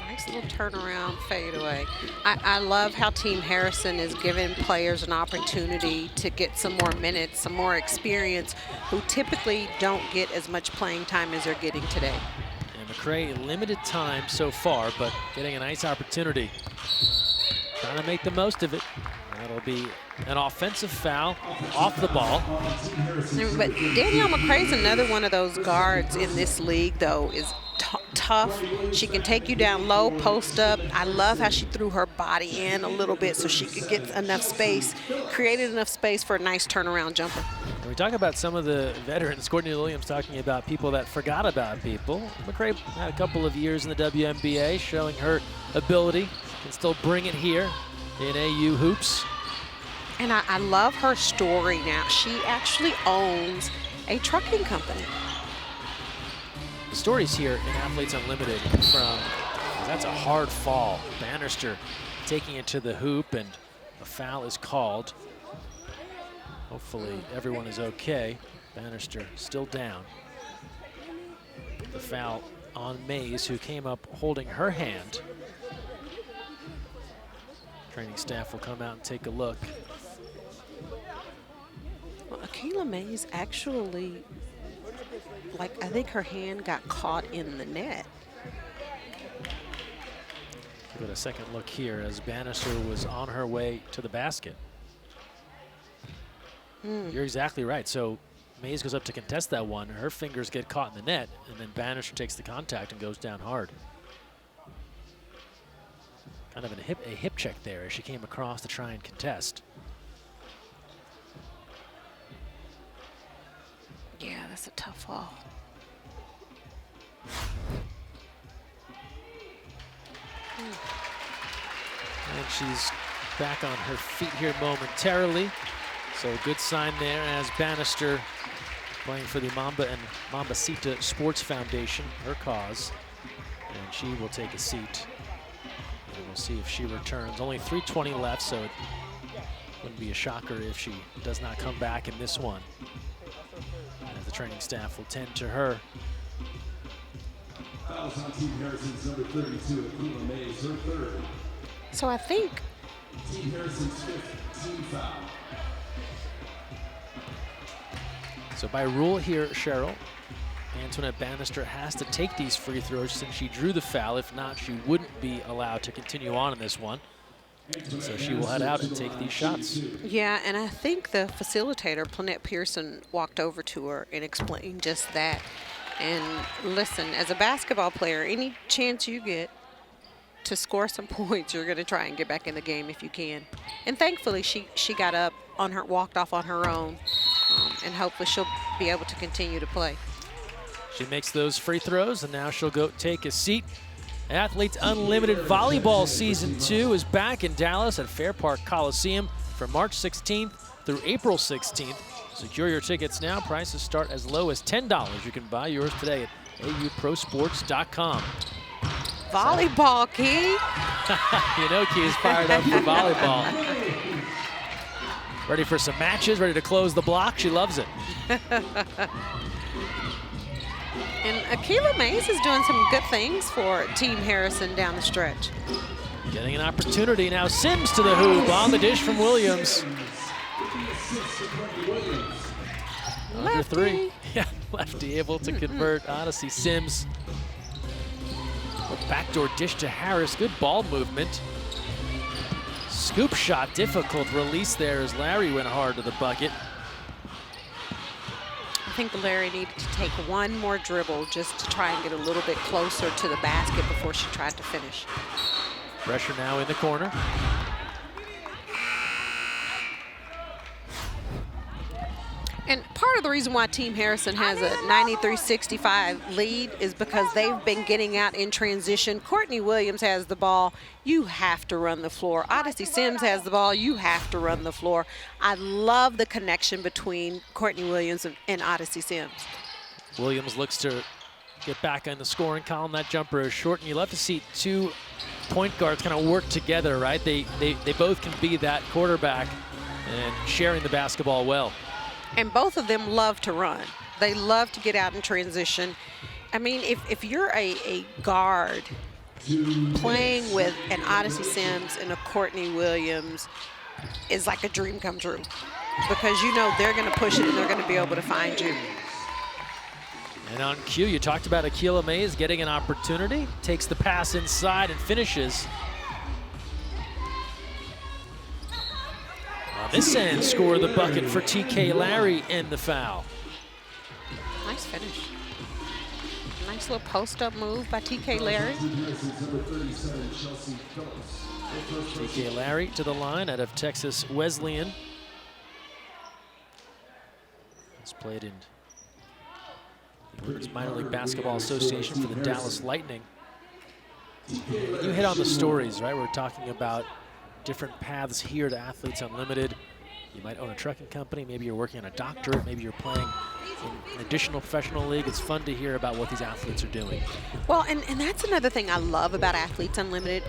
Nice Little turnaround fadeaway. I love how Team Harrison is giving players an opportunity to get some more minutes, some more experience, who typically don't get as much playing time as they're getting today. And McCray, limited time so far, but getting a nice opportunity. Trying to make the most of it. That'll be an offensive foul off the ball. But Danielle McCray's another one of those guards in this league, though, is tough. She can take you down low, post up. I love how she threw her body in a little bit so she could get enough space, created enough space for a nice turnaround jumper. When we talk about some of the veterans, Courtney Williams talking about people that forgot about people. McCray had a couple of years in the WNBA, showing her ability. Can still bring it here in AU hoops. And I love her story now. She actually owns a trucking company. The stories here in Athletes Unlimited from, that's a hard fall. Bannister taking it to the hoop, and a foul is called. Hopefully everyone is okay. Bannister still down. The foul on Mays, who came up holding her hand. Training staff will come out and take a look. Well, Akilah Mays actually, I think her hand got caught in the net. Give it a second look here as Bannister was on her way to the basket. You're exactly right. So Mays goes up to contest that one. Her fingers get caught in the net, and then Bannister takes the contact and goes down hard. Kind of a hip check there as she came across to try and contest. Yeah, that's a tough fall. And she's back on her feet here momentarily. So good sign there as Bannister playing for the Mamba and Mambacita Sports Foundation, her cause. And she will take a seat. And we'll see if she returns. Only 3:20 left, so it wouldn't be a shocker if she does not come back in this one. As the training staff will tend to her. Fouls on Team Harrison's number 32, Akilah Mays, her third. So I think Team Harrison's fifth team foul. So by rule here, Cheryl, Antoinette Bannister has to take these free throws since she drew the foul. If not, she wouldn't be allowed to continue on in this one. So she will head out and take these shots. Yeah, and I think the facilitator, Planette Pearson, walked over to her and explained just that. And listen, as a basketball player, any chance you get to score some points, you're going to try and get back in the game if you can. And thankfully, she got up on her, walked off on her own, and hopefully she'll be able to continue to play. She makes those free throws, and now she'll go take a seat. Athletes Unlimited Volleyball Season 2 is back in Dallas at Fair Park Coliseum from March 16th through April 16th. Secure your tickets now. Prices start as low as $10. You can buy yours today at auprosports.com. Volleyball, Key. You know Key is fired up for volleyball. Ready for some matches, ready to close the block. She loves it. And Akilah Mays is doing some good things for Team Harrison down the stretch. Getting an opportunity now. Sims to the hoop on the dish from Williams. Under three. Yeah, lefty able to convert. Odyssey Sims. A backdoor dish to Harris. Good ball movement. Scoop shot, difficult release there as Larry went hard to the bucket. I think Larry needed to take one more dribble just to try and get a little bit closer to the basket before she tried to finish. Pressure now in the corner. And part of the reason why Team Harrison has a 93-65 lead is because they've been getting out in transition. Courtney Williams has the ball. You have to run the floor. Odyssey Sims has the ball. You have to run the floor. I love the connection between Courtney Williams and Odyssey Sims. Williams looks to get back in the scoring column. That jumper is short, and you love to see two point guards kind of work together, right? They both can be that quarterback and sharing the basketball well. And both of them love to run. They love to get out in transition. I mean, if you're a guard playing with an Odyssey Sims and a Courtney Williams is like a dream come true, because you know they're going to push it and they're going to be able to find you. And on cue, you talked about Akilah Mays getting an opportunity, takes the pass inside and finishes. On this end, score the bucket for TK Larry in the foul. Nice finish. Nice little post-up move by TK Larry. TK Larry to the line out of Texas Wesleyan. He's played in the Women's Minor League Basketball Association for the Dallas Lightning. You hit on the stories, right? We're talking about different paths here to Athletes Unlimited. You might own a trucking company, maybe you're working on a doctorate, maybe you're playing in an additional professional league. It's fun to hear about what these athletes are doing. Well, and that's another thing I love about Athletes Unlimited,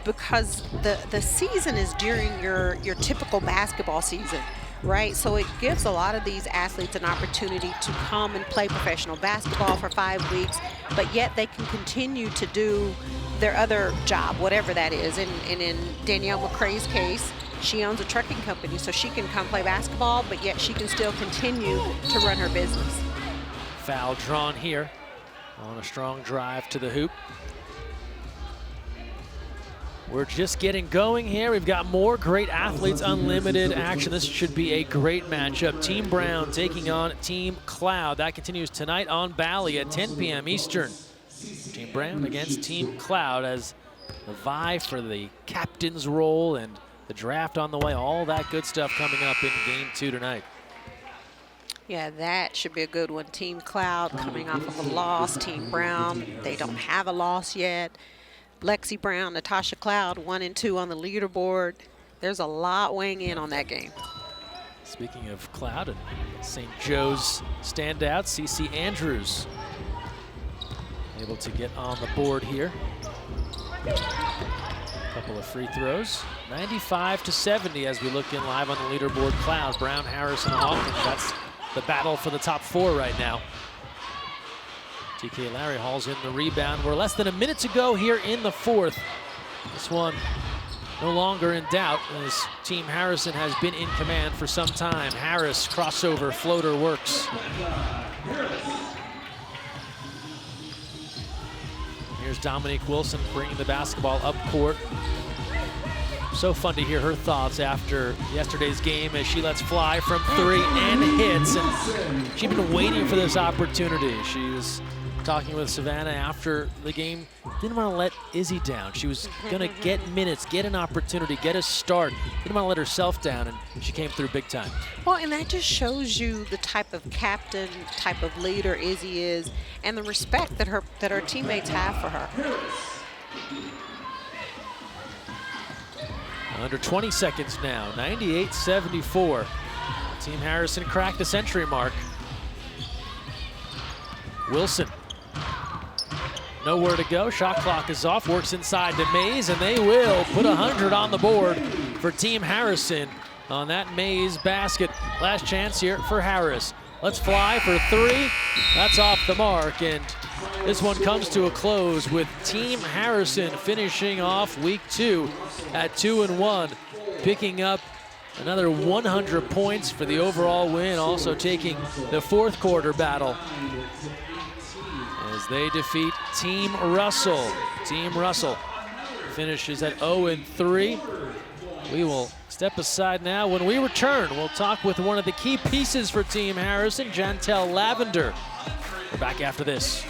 because the season is during your typical basketball season, right? So it gives a lot of these athletes an opportunity to come and play professional basketball for 5 weeks, but yet they can continue to do their other job, whatever that is. And in Danielle McCrae's case, she owns a trucking company, so she can come play basketball, but yet she can still continue to run her business. Foul drawn here on a strong drive to the hoop. We're just getting going here. We've got more great Athletes Unlimited action. This should be a great matchup. Team Brown taking on Team Cloud. That continues tonight on Bally at 10 p.m. Eastern. Team Brown against Team Cloud as the vie for the captain's role and the draft on the way. All that good stuff coming up in Game 2 tonight. Yeah, that should be a good one. Team Cloud coming off of a loss. Team Brown, they don't have a loss yet. Lexi Brown, Natasha Cloud, 1 and 2 on the leaderboard. There's a lot weighing in on that game. Speaking of Cloud and St. Joe's standout, CeCe Andrews able to get on the board here. Couple of free throws. 95-70 as we look in live on the leaderboard. Cloud, Brown, Harris, and Hawkins. That's the battle for the top 4 right now. TK Larry hauls in the rebound. We're less than a minute to go here in the 4th. This one no longer in doubt as Team Harrison has been in command for some time. Harris, crossover, floater works. Here's Dominique Wilson bringing the basketball up court. So fun to hear her thoughts after yesterday's game as she lets fly from 3 and hits. And she'd been waiting for this opportunity. She was talking with Savannah after the game. Didn't want to let Izzy down. She was going to get minutes, get an opportunity, get a start. Didn't want to let herself down, and she came through big time. Well, and that just shows you the type of captain, type of leader Izzy is, and the respect that her teammates have for her. Under 20 seconds now, 98-74. Team Harrison cracked the century mark. Wilson, nowhere to go. Shot clock is off, works inside to Mays, and they will put 100 on the board for Team Harrison on that Mays basket. Last chance here for Harris. Let's fly for 3. That's off the mark, and this one comes to a close with Team Harrison finishing off week 2 at 2-1, picking up another 100 points for the overall win, also taking the 4th quarter battle as they defeat Team Russell. Team Russell finishes at 0-3. We will step aside now. When we return, we'll talk with one of the key pieces for Team Harrison, Jantel Lavender. We're back after this.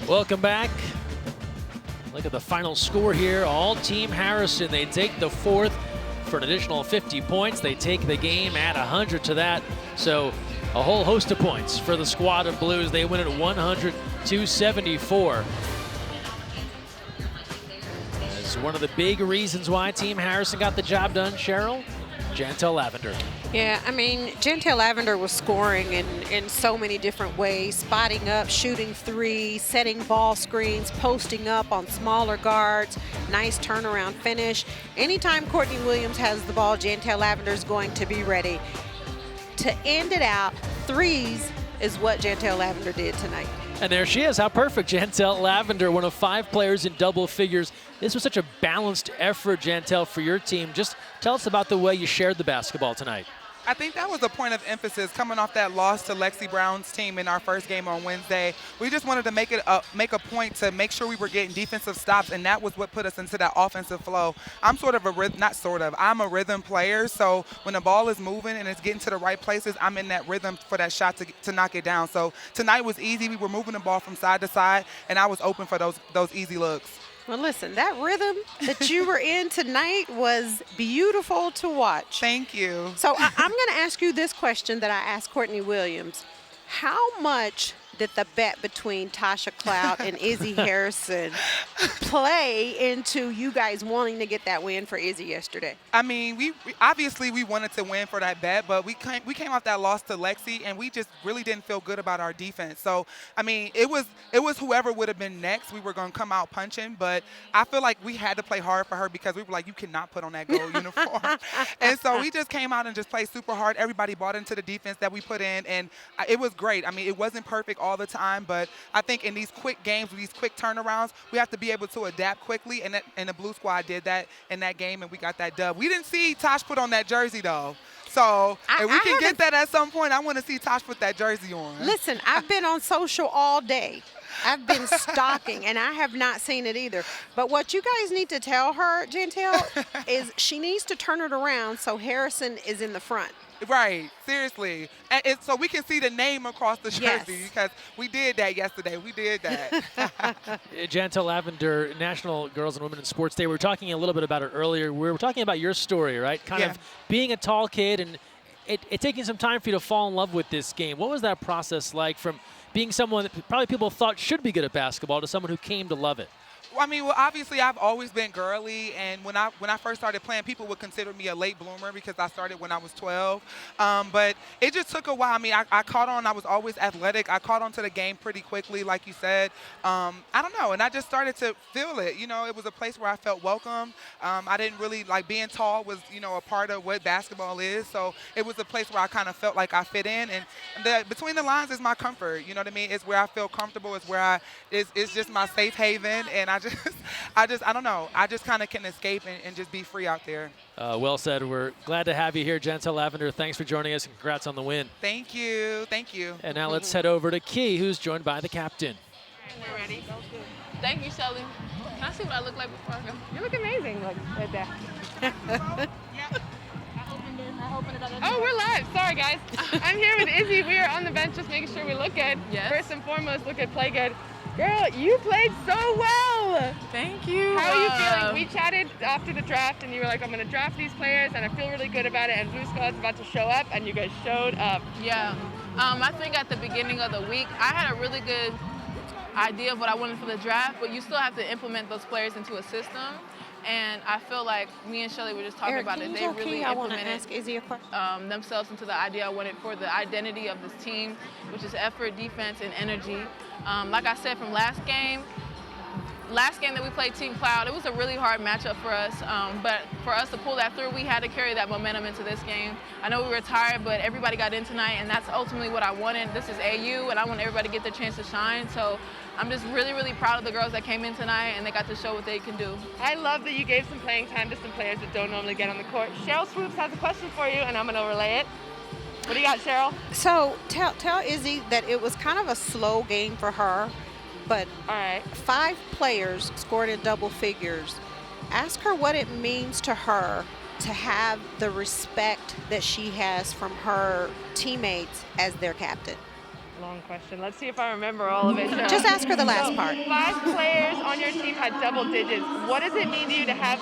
Welcome back. Look at the final score here. All Team Harrison. They take the 4th for an additional 50 points. They take the game, add 100 to that. So a whole host of points for the squad of Blues. They win at 100-74. As one of the big reasons why Team Harrison got the job done, Cheryl, Jantel Lavender. Yeah, I mean, Jantel Lavender was scoring in so many different ways, spotting up, shooting three, setting ball screens, posting up on smaller guards, nice turnaround finish. Anytime Courtney Williams has the ball, Jantel Lavender is going to be ready. To end it out, threes is what Jantel Lavender did tonight. And there she is. How perfect. Jantel Lavender, one of 5 players in double figures. This was such a balanced effort, Jantel, for your team. Just tell us about the way you shared the basketball tonight. I think that was a point of emphasis coming off that loss to Lexi Brown's team in our first game on Wednesday. We just wanted to make a point to make sure we were getting defensive stops, and that was what put us into that offensive flow. I'm I'm a rhythm player, so when the ball is moving and it's getting to the right places, I'm in that rhythm for that shot to knock it down. So tonight was easy. We were moving the ball from side to side, and I was open for those easy looks. Well, listen, that rhythm that you were in tonight was beautiful to watch. Thank you. So I'm going to ask you this question that I asked Courtney Williams. How much did the bet between Tasha Cloud and Izzy Harrison play into you guys wanting to get that win for Izzy yesterday? I mean, we obviously wanted to win for that bet, but we came off that loss to Lexi, and we just really didn't feel good about our defense. So, I mean, it was whoever would have been next. We were going to come out punching, but I feel like we had to play hard for her because we were like, you cannot put on that gold uniform. And so we just came out and just played super hard. Everybody bought into the defense that we put in, and it was great. I mean, it wasn't perfect all the time, but I think in these quick games, these quick turnarounds, we have to be able to adapt quickly, and the Blue Squad did that in that game, and we got that dub. We didn't see Tosh put on that jersey, though. So if we can get that at some point, I want to see Tosh put that jersey on. Listen, I've been on social all day. I've been stalking, and I have not seen it either. But what you guys need to tell her, Jantel, is she needs to turn it around so Harrison is in the front. Right, seriously. And so we can see the name across the jersey, Yes. because we did that yesterday. We did that. Jantel Lavender, National Girls and Women in Sports Day. We were talking a little bit about it earlier. We were talking about your story, right? Kind of being a tall kid and it taking some time for you to fall in love with this game. What was that process like from being someone that probably people thought should be good at basketball to someone who came to love it? I mean, well, obviously, I've always been girly, and when I first started playing, people would consider me a late bloomer because I started when I was 12. But it just took a while. I mean, I caught on. I was always athletic. I caught on to the game pretty quickly, like you said. I don't know, and I just started to feel it. You know, it was a place where I felt welcome. I didn't really, like, being tall was, you know, a part of what basketball is. So it was a place where I kind of felt like I fit in. And between the lines is my comfort. You know what I mean? It's where I feel comfortable. It's where it's just my safe haven. And I don't know. I just kind of can escape and just be free out there. Well said. We're glad to have you here, Jantel Lavender. Thanks for joining us, and congrats on the win. Thank you. Thank you. And now let's head over to Key, who's joined by the captain. We're ready. Thank you, Shelly. Can I see what I look like before I go? You look amazing, like right there. Oh, we're live. Sorry, guys. I'm here with Izzy. We are on the bench just making sure we look good. Yes. First and foremost, look good, play good. Girl, you played so well. Thank you. How are you feeling? We chatted after the draft, and you were like, I'm going to draft these players, and I feel really good about it, and Blue Squad's about to show up, and you guys showed up. Yeah. I think at the beginning of the week, I had a really good idea of what I wanted for the draft, but you still have to implement those players into a system. And I feel like me and Shelly were just talking about it. They really implemented themselves into the idea I wanted for the identity of this team, which is effort, defense, and energy. Like I said from last game that we played Team Cloud, it was a really hard matchup for us. But for us to pull that through, we had to carry that momentum into this game. I know we were tired, but everybody got in tonight, and that's ultimately what I wanted. This is AU, and I want everybody to get their chance to shine. So I'm just really, really proud of the girls that came in tonight, and they got to show what they can do. I love that you gave some playing time to some players that don't normally get on the court. Cheryl Swoops has a question for you, and I'm going to relay it. What do you got, Cheryl? So tell Izzy that it was kind of a slow game for her, but 5 players scored in double figures. Ask her what it means to her to have the respect that she has from her teammates as their captain. Long question. Let's see if I remember all of it. Just ask her the last part. 5 players on your team had double digits. What does it mean to you to have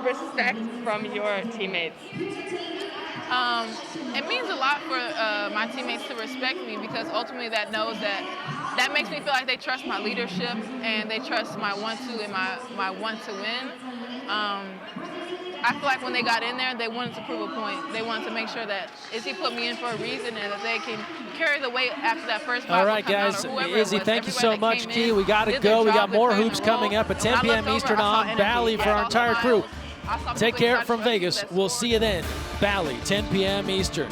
respect from your teammates? It means a lot for my teammates to respect me, because ultimately that makes me feel like they trust my leadership and they trust my want to and my want to win. I feel like when they got in there, they wanted to prove a point. They wanted to make sure that Izzy put me in for a reason and that they can carry the weight after that first All right, guys. Izzy, thank you so much, Key. We got to go. We got more hoops coming up at 10 p.m. Eastern on Bally for our entire crew. Take care from Vegas. We'll see you then. Bally, 10 p.m. Eastern.